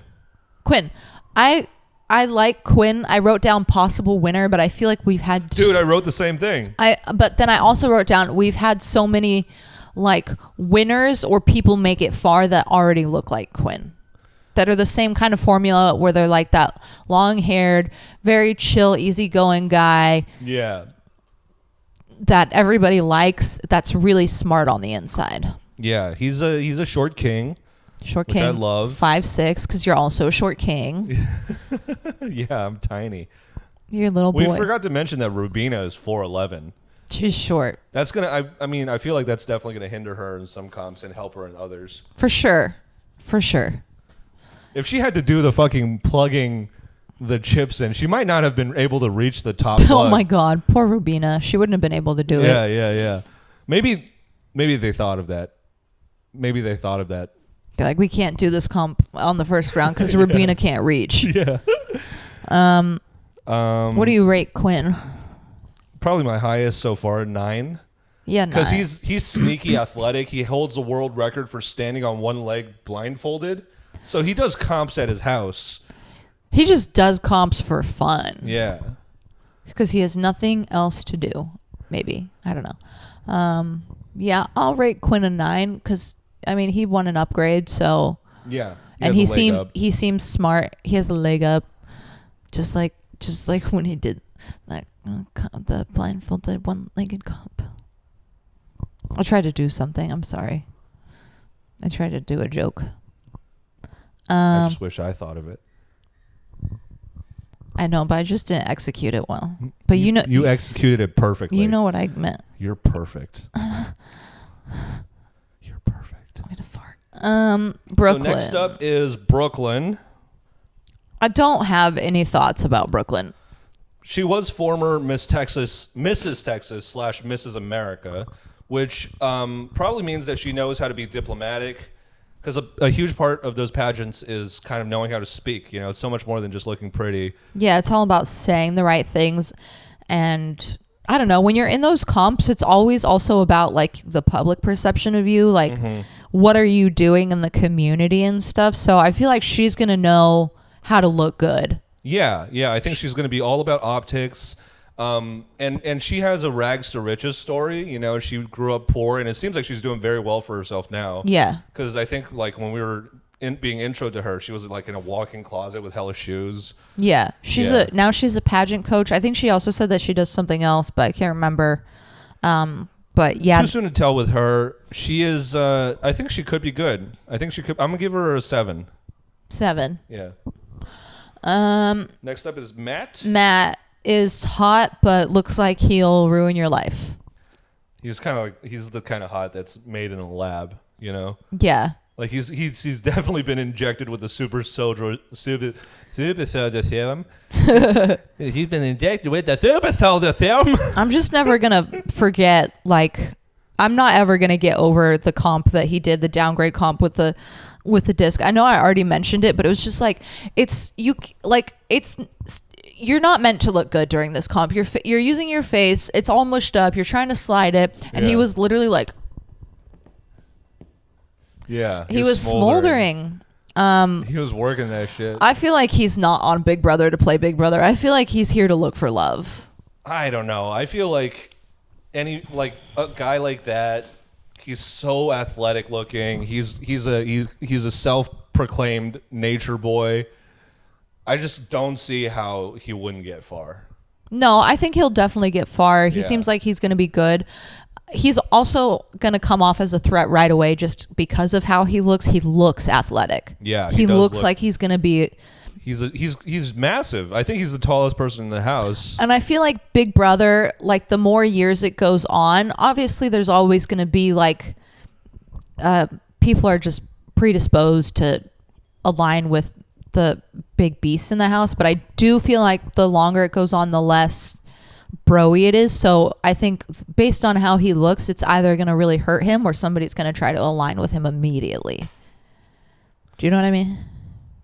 I like Quinn. I wrote down possible winner, but I feel like we've had... Dude, I wrote the same thing. But then I also wrote down we've had so many winners or people make it far that already look like Quinn. That are the same kind of formula where they're like that long-haired, very chill, easygoing guy. Yeah. That everybody likes, that's really smart on the inside. Yeah, he's a short king. Short king. Which I love. 5'6", because you're also a short king. Yeah, I'm tiny. You're a little boy. We forgot to mention that Rubina is 4'11". She's short. That's gonna. I feel like that's definitely gonna hinder her in some comps and help her in others. For sure. If she had to do the fucking plugging the chips in, she might not have been able to reach the top plug. Oh my God, poor Rubina. She wouldn't have been able to do it. Yeah. Maybe they thought of that. They're like, we can't do this comp on the first round because Rubina can't reach. Yeah. What do you rate Quinn? Probably my highest so far, 9. Yeah, 9. Because he's sneaky athletic. He holds the world record for standing on one leg blindfolded. So he does comps at his house. He just does comps for fun. Yeah. because he has nothing else to do. Maybe, I don't know. Yeah, I'll rate Quinn a 9 because I mean he won an upgrade, so yeah, he seems smart. He has a leg up, just like when he did that the blindfolded one-legged cop. I tried to do something. I'm sorry. I tried to do a joke. I just wish I thought of it. I know, but I just didn't execute it well. But you executed it perfectly. You know what I meant. You're perfect. You're perfect. I'm gonna fart. Brooklyn. So next up is Brooklyn. I don't have any thoughts about Brooklyn. She was former Mrs. Texas / Mrs. America, which probably means that she knows how to be diplomatic. Because a huge part of those pageants is kind of knowing how to speak. You know, it's so much more than just looking pretty. Yeah, it's all about saying the right things. And I don't know, when you're in those comps, it's always also about like the public perception of you. Like, what are you doing in the community and stuff? So I feel like she's going to know how to look good. Yeah. I think she's going to be all about optics. And she has a rags to riches story. You know, she grew up poor, and it seems like she's doing very well for herself now. Yeah. Because I think like when we were being intro to her, she was like in a walk-in closet with hella shoes. Yeah. Now she's a pageant coach. I think she also said that she does something else, but I can't remember. But yeah. Too soon to tell with her. She is, I think she could be good. I think she could. I'm going to give her a 7. 7. Yeah. Next up is Matt. Matt is hot, but looks like he'll ruin your life. He's the kind of hot that's made in a lab, you know? Yeah. Like he's definitely been injected with the super soldier serum. He's been injected with the super soldier serum. I'm just never gonna forget. Like, I'm not ever gonna get over the comp that he did, the downgrade comp with the disc. I know I already mentioned it, but it was just like you're not meant to look good during this comp. You're using your face. It's all mushed up. You're trying to slide it, and he was literally like. Yeah, he was smoldering. He was working that shit. I feel like he's not on Big Brother to play Big Brother. I feel like he's here to look for love. I don't know. I feel like a guy like that, he's so athletic looking. He's a self-proclaimed nature boy. I just don't see how he wouldn't get far. No, I think he'll definitely get far. He seems like he's going to be good. He's also going to come off as a threat right away just because of how he looks. He looks athletic. Yeah, he looks like he's going to be. He's massive. I think he's the tallest person in the house. And I feel like Big Brother, like the more years it goes on, obviously there's always going to be like people are just predisposed to align with the big beast in the house. But I do feel like the longer it goes on, the less bro-y it is. So I think based on how he looks, it's either going to really hurt him or somebody's going to try to align with him immediately. Do you know what I mean?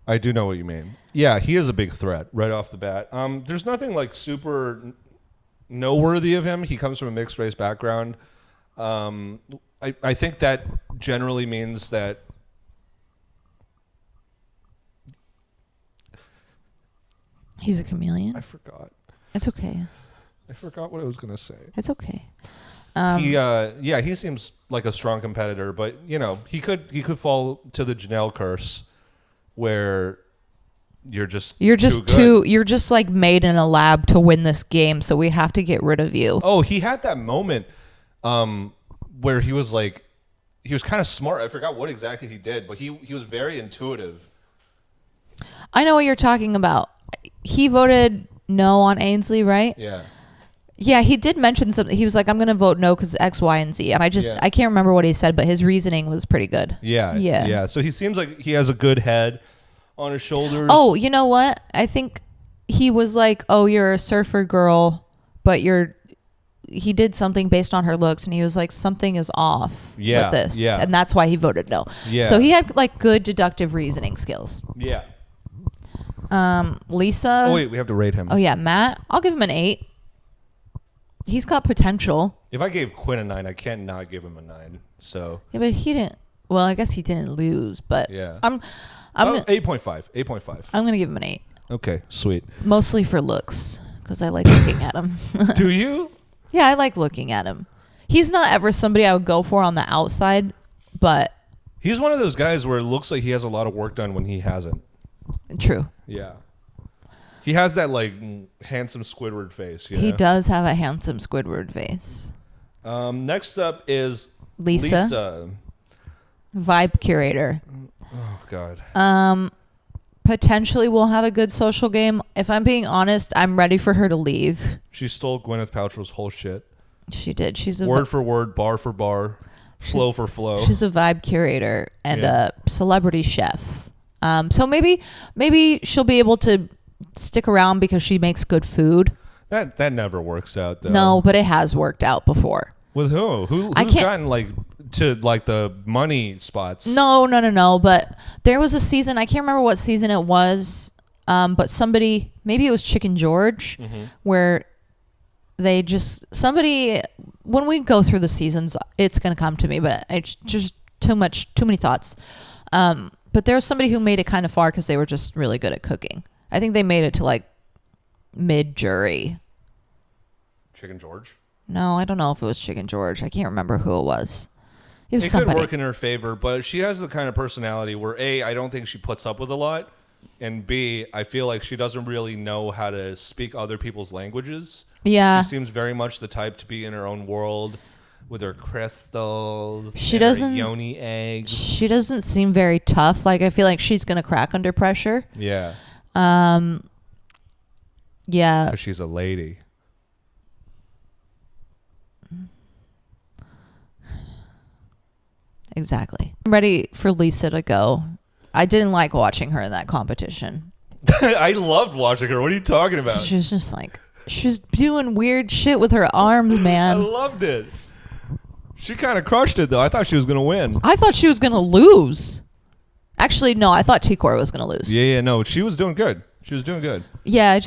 I do know what you mean. Yeah, he is a big threat right off the bat. There's nothing like super noteworthy of him. He comes from a mixed race background. I think that generally means that he's a chameleon. I forgot. It's okay. I forgot what I was gonna say. It's okay. He seems like a strong competitor, but you know, he could fall to the Janelle curse, where you're just like made in a lab to win this game, so we have to get rid of you. Oh, he had that moment, where he was kind of smart. I forgot what exactly he did, but he was very intuitive. I know what you're talking about. He voted no on Ainsley, right? Yeah. Yeah, he did mention something. He was like, I'm going to vote no because X, Y, and Z. And I can't remember what he said, but his reasoning was pretty good. Yeah. So he seems like he has a good head on his shoulders. Oh, you know what? I think he was like, oh, you're a surfer girl, but he did something based on her looks. And he was like, something is off with this. Yeah. And that's why he voted no. Yeah. So he had like good deductive reasoning skills. Yeah. Lisa. Oh, wait, we have to rate him. Oh, yeah. Matt, I'll give him an 8. He's got potential. If I gave Quinn a 9, I can't not give him a 9. So yeah, but he didn't. Well, I guess he didn't lose, but yeah. I'm 8.5. 8.5. I'm gonna give him an 8. Okay, sweet. Mostly for looks, because I like looking at him. Do you? Yeah, I like looking at him. He's not ever somebody I would go for on the outside, but he's one of those guys where it looks like he has a lot of work done when he hasn't. True. Yeah. He has that like handsome Squidward face. You know? He does have a handsome Squidward face. Next up is Lisa. Vibe curator. Oh God. Potentially will have a good social game. If I'm being honest, I'm ready for her to leave. She stole Gwyneth Paltrow's whole shit. She did. She's a word for word, bar for bar, flow for flow. She's a vibe curator and a celebrity chef. So maybe she'll be able to stick around because she makes good food. That never works out though. No, but it has worked out before. With who? Who's gotten like to like the money spots? No. But there was a season. I can't remember what season it was. But somebody, maybe it was Chicken George, where they when we go through the seasons, it's going to come to me, but it's just too many thoughts. But there was somebody who made it kind of far because they were just really good at cooking. I think they made it to like mid-jury. Chicken George? No, I don't know if it was Chicken George. I can't remember who it was. It was somebody. Could work in her favor, but she has the kind of personality where A, I don't think she puts up with a lot, and B, I feel like she doesn't really know how to speak other people's languages. Yeah. She seems very much the type to be in her own world with her crystals. Her yoni eggs. She doesn't seem very tough. Like I feel like she's gonna crack under pressure. Yeah. Yeah. 'Cause she's a lady. Exactly. I'm ready for Lisa to go. I didn't like watching her in that competition. I loved watching her. What are you talking about? She was just like, she's doing weird shit with her arms, man. I loved it. She kind of crushed it, though. I thought she was going to win. I thought she was going to lose. Actually, no, I thought T-Core was going to lose. Yeah, no, she was doing good. She was doing good. Yeah,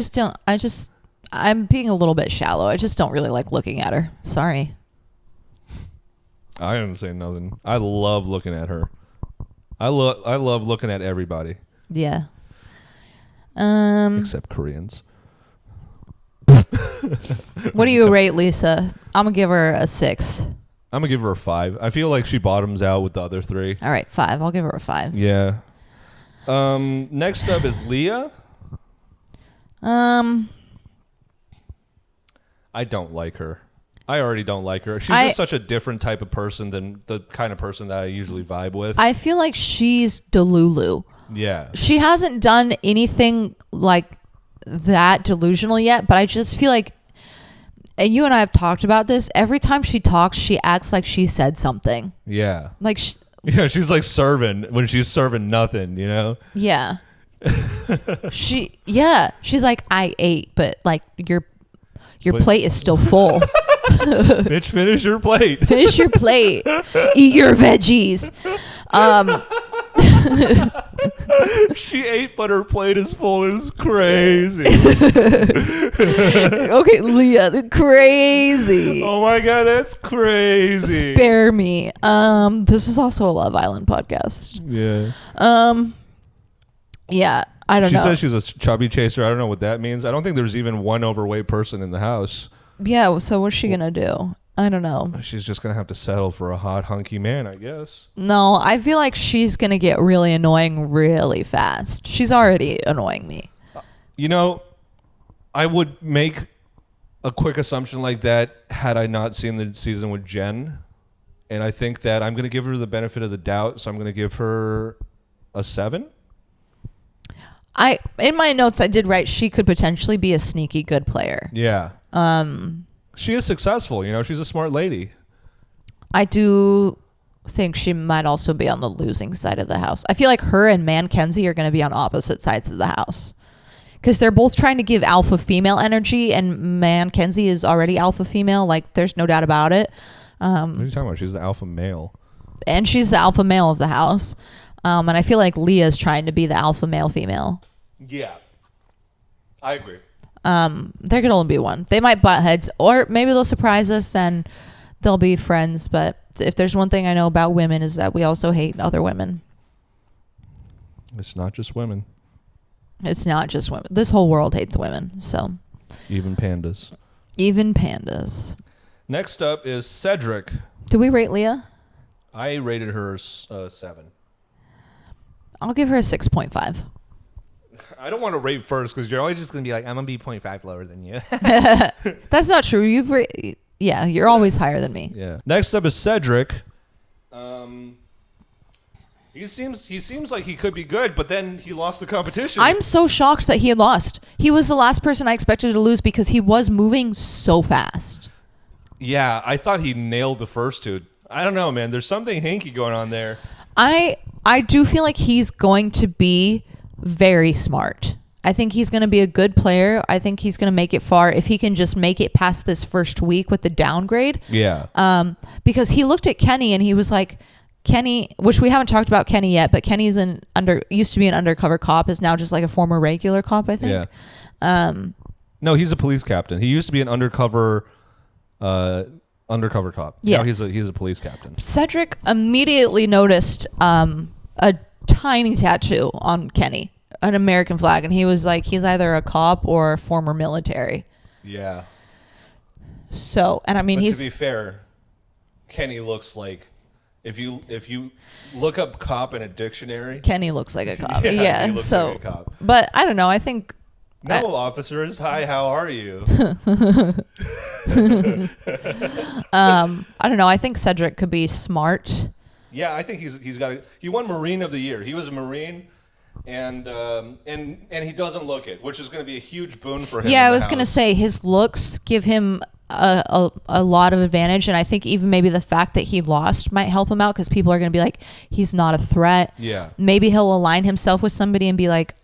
I'm being a little bit shallow. I just don't really like looking at her. Sorry. I didn't say nothing. I love looking at her. I love looking at everybody. Yeah. Except Koreans. What do you rate Lisa? I'm going to give her a 6. I'm going to give her a 5. I feel like she bottoms out with the other 3. All right, 5. I'll give her a 5. Yeah. Next up is Leah. I don't like her. I already don't like her. She's just such a different type of person than the kind of person that I usually vibe with. I feel like she's Delulu. Yeah. She hasn't done anything like that delusional yet, but I just feel like, and you and I have talked about this, every time she talks, she acts like she said something. Yeah. Like she's like serving when she's serving nothing, you know? Yeah. She's like, I ate, but like your plate is still full. Bitch, finish your plate. Finish your plate. Eat your veggies. She ate, but her plate is full. Is crazy. Okay, Leah, crazy. Oh my God, that's crazy. Spare me. This is also a Love Island podcast. Yeah. Yeah, I don't know. She says she's a chubby chaser. I don't know what that means. I don't think there's even one overweight person in the house. Yeah, so what's she gonna do? I don't know. She's just gonna have to settle for a hot, hunky man, I guess. No, I feel like she's gonna get really annoying really fast. She's already annoying me. You know, I would make a quick assumption like that had I not seen the season with Jen. And I think that I'm gonna give her the benefit of the doubt, so I'm gonna give her a 7. In my notes I did write she could potentially be a sneaky good player. Yeah. She is successful, you know, she's a smart lady. I do think she might also be on the losing side of the house. I feel like her and Man Kenzie are going to be on opposite sides of the house. Because they're both trying to give alpha female energy, and Man Kenzie is already alpha female. Like, there's no doubt about it. What are you talking about? She's the alpha male. And she's the alpha male of the house. And I feel like Leah's trying to be the alpha male female. Yeah. I agree. There could only be one. They might butt heads, or maybe they'll surprise us and they'll be friends. But if there's one thing I know about women is that we also hate other women. It's not just women. It's not just women. This whole world hates women. So Even pandas. Even pandas. Next up is Cedric. Do we rate Leah? I rated her 7. I'll give her a 6.5. I don't want to rate first because you're always just going to be like, I'm going to be 0.5 lower than you. That's not true. You're always higher than me. Yeah. Next up is Cedric. He seems like he could be good, but then he lost the competition. I'm so shocked that he had lost. He was the last person I expected to lose because he was moving so fast. Yeah, I thought he nailed the first two. I don't know, man. There's something hinky going on there. I do feel like he's going to be very smart. I think he's going to be a good player. I think he's going to make it far if he can just make it past this first week with the downgrade. Yeah. Because he looked at Kenny and he was like, Kenny, which we haven't talked about Kenny yet, but Kenny's used to be an undercover cop, is now just like a former regular cop, I think. Yeah. No, he's a police captain. He used to be an undercover cop. Yeah. Now he's a police captain. Cedric immediately noticed a tiny tattoo on Kenny, an American flag, and he was like, he's either a cop or a former military. Yeah. So, and I mean, but to be fair, Kenny looks like, if you look up cop in a dictionary, Kenny looks like a cop. He looks like a cop. But I don't know. I think. No, officers. Hi, how are you? I don't know. I think Cedric could be smart. Yeah, I think he won Marine of the Year. He was a Marine, and he doesn't look it, which is going to be a huge boon for him. Yeah, I was going to say his looks give him a lot of advantage, and I think even maybe the fact that he lost might help him out because people are going to be like, he's not a threat. Yeah. Maybe he'll align himself with somebody and be like,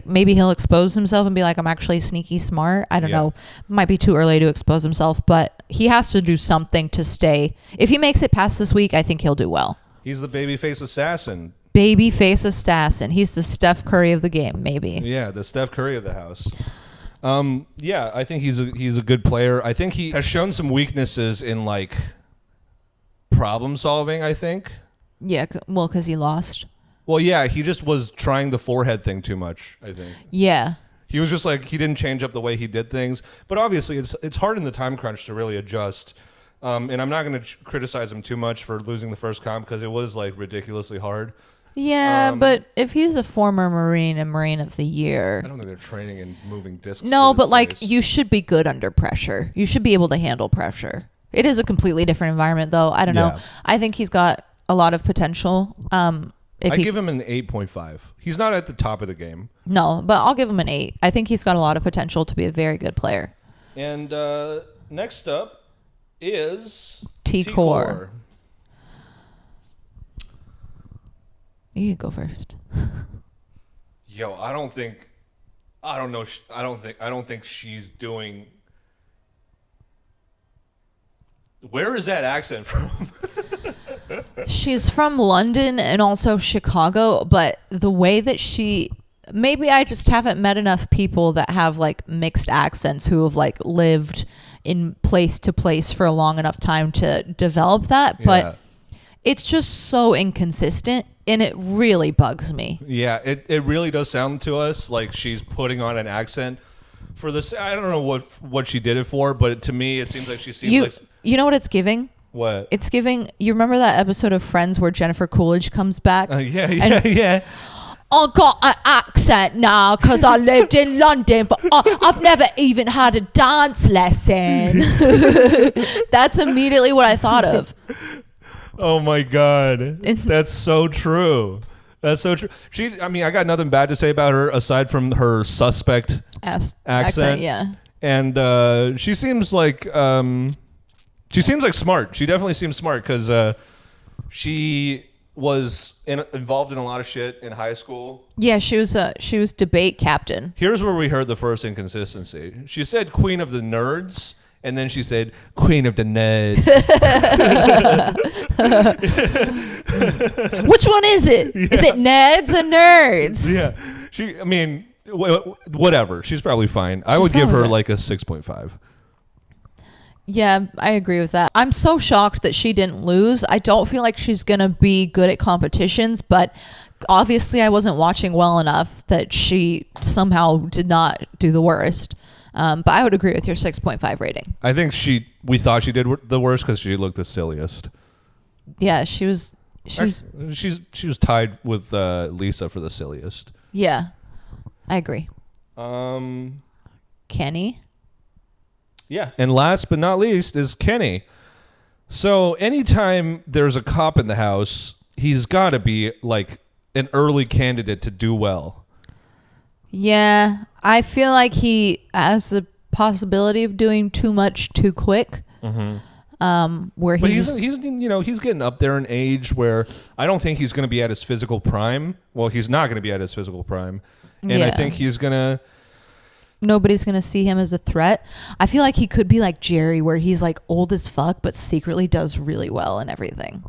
maybe he'll expose himself and be like, I'm actually sneaky smart. I don't know. Might be too early to expose himself, but he has to do something to stay. If he makes it past this week, I think he'll do well. He's the babyface assassin. Babyface assassin. He's the Steph Curry of the game, maybe. Yeah, the Steph Curry of the house. Yeah, I think he's a good player. I think he has shown some weaknesses in like problem solving, I think. Yeah, well, because he lost. Well, yeah, he just was trying the forehead thing too much, I think. Yeah. He was just like, he didn't change up the way he did things. But obviously, it's hard in the time crunch to really adjust. And I'm not going to criticize him too much for losing the first comp because it was like ridiculously hard. Yeah, but if he's a former Marine and Marine of the Year. I don't think they're training and moving discs. No, but like you should be good under pressure. You should be able to handle pressure. It is a completely different environment, though. I don't know. I think he's got a lot of potential. I give him an 8.5. He's not at the top of the game. No, but I'll give him an 8. I think he's got a lot of potential to be a very good player. And next up is T-Core. You can go first. Yo, I don't think she's doing. Where is that accent from? She's from London and also Chicago, but the way that maybe I just haven't met enough people that have like mixed accents who have like lived in place to place for a long enough time to develop that. Yeah. But it's just so inconsistent and it really bugs me. Yeah, it really does sound to us like she's putting on an accent for this. I don't know what she did it for, but to me it seems like she seems like. You know what it's giving? What? It's giving. You remember that episode of Friends where Jennifer Coolidge comes back? Yeah. I got an accent now because I lived in London. I've never even had a dance lesson. That's immediately what I thought of. Oh my God. That's so true. That's so true. I got nothing bad to say about her aside from her suspect accent. Yeah. And she seems like smart. She definitely seems smart because she was involved in a lot of shit in high school. Yeah, she was debate captain. Here's where we heard the first inconsistency. She said queen of the nerds, and then she said queen of the nerds. Which one is it? Yeah. Is it nerds or nerds? Yeah. Whatever. She's probably fine. I would give her like a 6.5. Yeah, I agree with that. I'm so shocked that she didn't lose. I don't feel like she's going to be good at competitions, but obviously I wasn't watching well enough that she somehow did not do the worst. But I would agree with your 6.5 rating. I think we thought she did the worst because she looked the silliest. Yeah, she was tied with Lisa for the silliest. Yeah, I agree. Kenny? Yeah. And last but not least is Kenny. So anytime there's a cop in the house, he's got to be like an early candidate to do well. Yeah, I feel like he has the possibility of doing too much too quick. Where he's getting up there in age where I don't think he's going to be at his physical prime. Well, he's not going to be at his physical prime. And I think he's going to... Nobody's going to see him as a threat. I feel like he could be like Jerry, where he's like old as fuck, but secretly does really well in everything.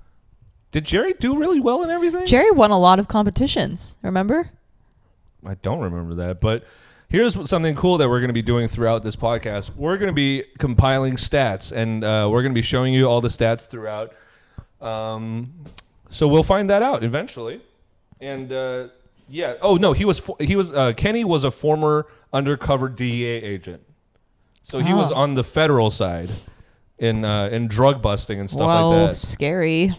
Did Jerry do really well in everything? Jerry won a lot of competitions, remember? I don't remember that, but here's something cool that we're going to be doing throughout this podcast. We're going to be compiling stats, and we're going to be showing you all the stats throughout. So we'll find that out eventually. And yeah. Oh no, Kenny was a former undercover DEA agent, so he was on the federal side in drug busting and stuff like that. Scary.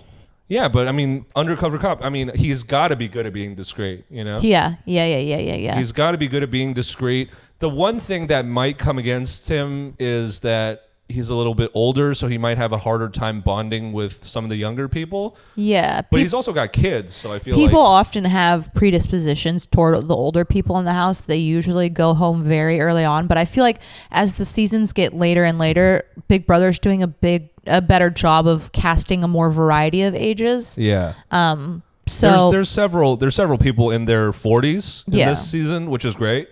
Yeah, but I mean, undercover cop. I mean, he's got to be good at being discreet, you know? Yeah. He's got to be good at being discreet. The one thing that might come against him is that he's a little bit older, so he might have a harder time bonding with some of the younger people. Yeah. But he's also got kids, so I feel people often have predispositions toward the older people in the house. They usually go home very early on, but I feel like as the seasons get later and later, Big Brother's doing a better job of casting a more variety of ages. Yeah. So there's several people in their 40s in this season, which is great.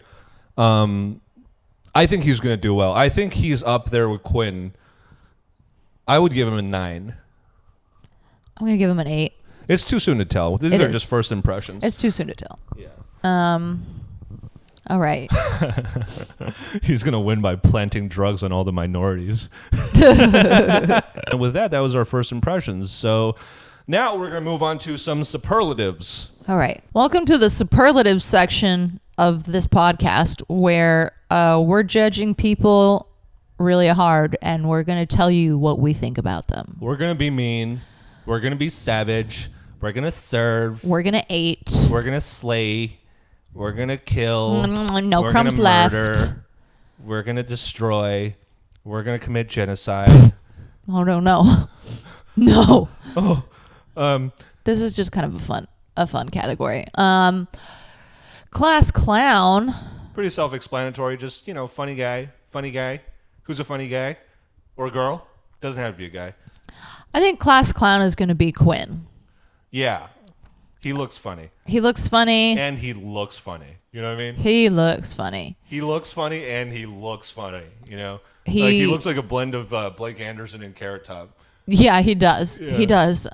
I think he's going to do well. I think he's up there with Quinn. I would give him a 9. I'm going to give him an 8. It's too soon to tell. These are just first impressions. It's too soon to tell. Yeah. All right. He's going to win by planting drugs on all the minorities. And with that was our first impressions. So now we're going to move on to some superlatives. All right. Welcome to the superlatives section of this podcast, where we're judging people really hard and we're going to tell you what we think about them. We're going to be mean. We're going to be savage. We're going to serve. We're going to eat. We're going to slay. We're going to kill. No we're crumbs gonna left. Murder. We're going to destroy. We're going to commit genocide. Oh, no. No. Oh. This is just kind of a fun category. Class clown. Pretty self-explanatory. Just, funny guy. Funny guy. Who's a funny guy? Or girl? Doesn't have to be a guy. I think class clown is going to be Quinn. Yeah. He looks funny. He looks funny. And he looks funny. You know what I mean? He looks funny. He looks funny and he looks funny, He looks like a blend of Blake Anderson and Carrot Top. Yeah, he does. Yeah. He does.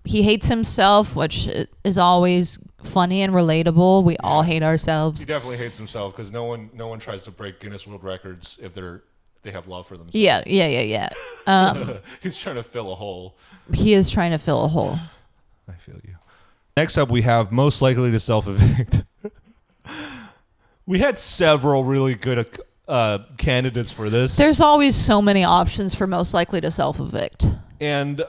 He hates himself, which is always funny and relatable. We all hate ourselves. He definitely hates himself because no one tries to break Guinness World Records if they have love for themselves. Yeah. He's trying to fill a hole. He is trying to fill a hole. I feel you. Next up, we have most likely to self-evict. We had several really good candidates for this. There's always so many options for most likely to self-evict. And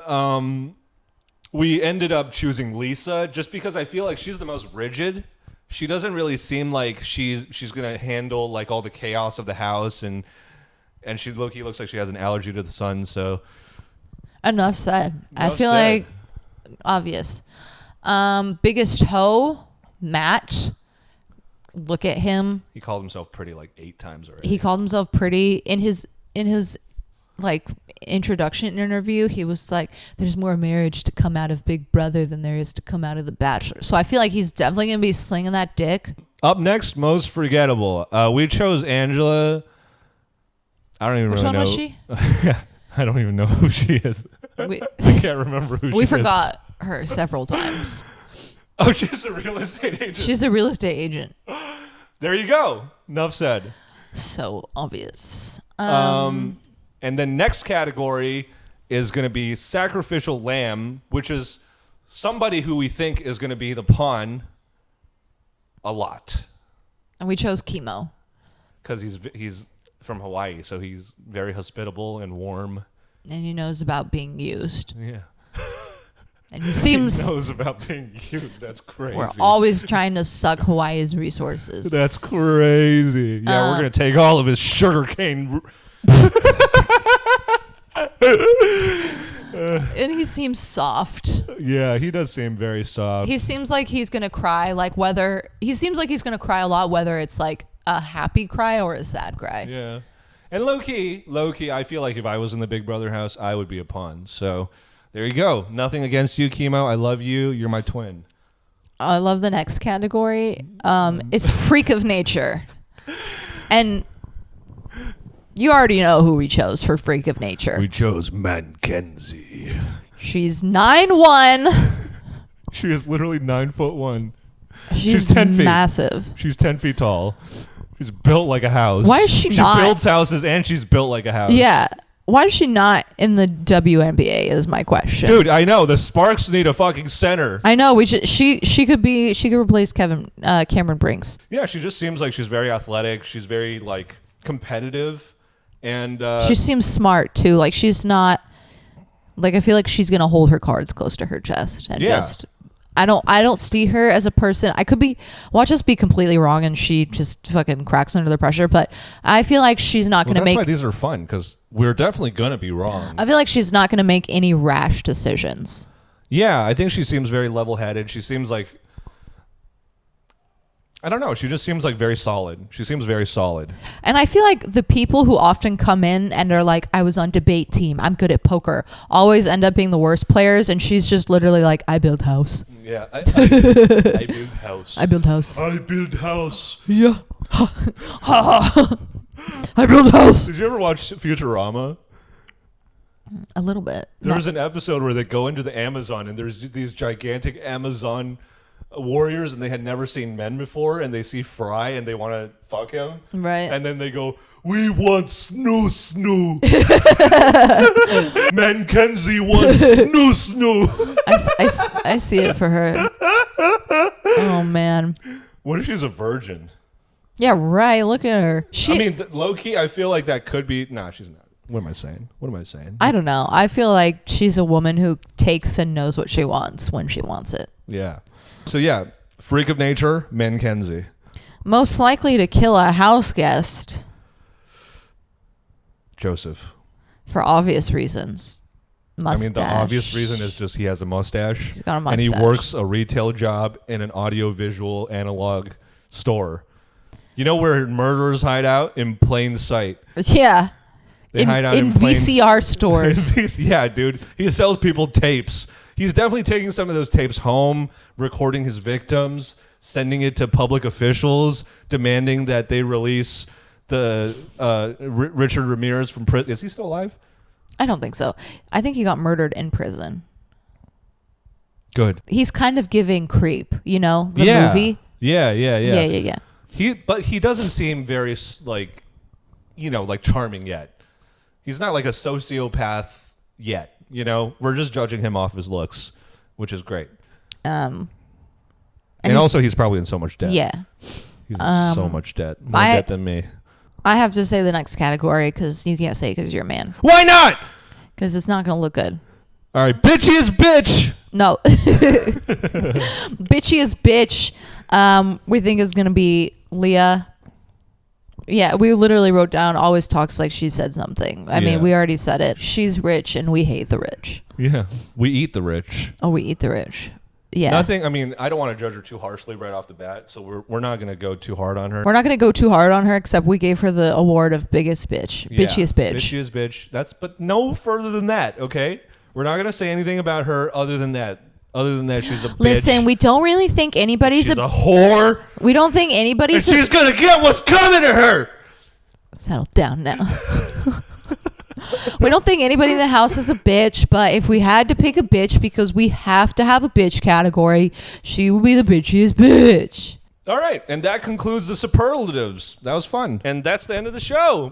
we ended up choosing Lisa just because I feel like she's the most rigid. She doesn't really seem like she's going to handle like all the chaos of the house, and he looks like she has an allergy to the sun, so Enough said. I feel like obvious. Biggest hoe, Matt. Look at him. He called himself pretty like 8 times already. He called himself pretty in his like introduction interview. He was like, "There's more marriage to come out of Big Brother than there is to come out of The Bachelor." So I feel like he's definitely gonna be slinging that dick. Up next, most forgettable. We chose Angela. I don't even Which really one know. was she? I don't even know who she is. I can't remember who she is. We forgot her several times. Oh, she's a real estate agent. She's a real estate agent. There you go. Enough said. So obvious. And then next category is going to be sacrificial lamb, which is somebody who we think is going to be the pawn a lot. And we chose Chemo. Because he's from Hawaii, so he's very hospitable and warm. And he knows about being used. Yeah. And he seems... He knows about being used. That's crazy. We're always trying to suck Hawaii's resources. That's crazy. Yeah, we're going to take all of his sugarcane. And he seems soft. Yeah, he does seem very soft. He seems like he's going to cry, he seems like he's going to cry a lot, whether it's like a happy cry or a sad cry. Yeah. And low-key, I feel like if I was in the Big Brother house, I would be a pawn. So there you go. Nothing against you, Chemo. I love you. You're my twin. I love the next category. It's freak of nature. And you already know who we chose for freak of nature. We chose Mackenzie. She's 9'1". She is literally 9'1". She's 10 feet. massive. She's 10 feet tall. She's built like a house. Why is she not? She builds houses and she's built like a house. Yeah. Why is she not in the WNBA is my question. Dude, I know. The Sparks need a fucking center. I know. She could replace Cameron Brinks. Yeah, she just seems like she's very athletic. She's very like competitive. And she seems smart too. Like she's not like I feel like she's gonna hold her cards close to her chest and just I don't see her as a person. I could watch us be completely wrong and she just fucking cracks under the pressure, but I feel like she's not going to make... That's why these are fun, because we're definitely going to be wrong. I feel like she's not going to make any rash decisions. Yeah, I think she seems very level-headed. She seems like... I don't know. She just seems like very solid. She seems very solid. And I feel like the people who often come in and are like, I was on debate team, I'm good at poker, always end up being the worst players. And she's just literally like, I build house. Yeah. I build house. I build house. I build house. Yeah. I build house. Did you ever watch Futurama? A little bit. There was an episode where they go into the Amazon and there's these gigantic Amazon warriors and they had never seen men before and they see Fry and they want to fuck him. Right. And then they go, we want snoo snoo. Mackenzie wants snoo snoo. I see it for her. Oh, man. What if she's a virgin? Yeah, right. Look at her. I mean, low-key, I feel like that could be... Nah, she's not. What am I saying? I don't know. I feel like she's a woman who takes and knows what she wants when she wants it. Yeah. So, yeah. Freak of nature, Mackenzie. Most likely to kill a house guest. Joseph. For obvious reasons. Mustache. I mean, the obvious reason is just he has a mustache. He's got a mustache. And he works a retail job in an audio-visual analog store. You know where murderers hide out? In plain sight. Yeah. They hide out in VCR stores. Yeah, dude. He sells people tapes. He's definitely taking some of those tapes home, recording his victims, sending it to public officials, demanding that they release the Richard Ramirez from prison. Is he still alive? I don't think so. I think he got murdered in prison. Good. He's kind of giving Creep, you know, the movie. Yeah. But he doesn't seem very like, you know, like charming yet. He's not like a sociopath yet. You know, we're just judging him off his looks, which is great. And also, he's probably in so much debt. Yeah. He's in so much debt. More debt than me. I have to say the next category because you can't say it because you're a man. Why not? Because it's not going to look good. All right. Bitchiest bitch. No. Bitchiest bitch we think is going to be Leah. Yeah, we literally wrote down always talks like she said something. I mean, we already said it. She's rich and we hate the rich. Yeah, we eat the rich. Oh, we eat the rich. Yeah. Nothing. I mean, I don't want to judge her too harshly right off the bat, so we're not going to go too hard on her. We're not going to go too hard on her, except we gave her the award of biggest bitch. Yeah, bitchiest bitch. Bitchiest bitch. But no further than that, okay? We're not going to say anything about her other than that. Other than that, she's a bitch. Listen, we don't really think anybody's she's a whore. We don't think anybody's and she's going to get what's coming to her. Settle down now. We don't think anybody in the house is a bitch, but if we had to pick a bitch because we have to have a bitch category, she would be the bitchiest bitch. All right, and that concludes the superlatives. That was fun. And that's the end of the show.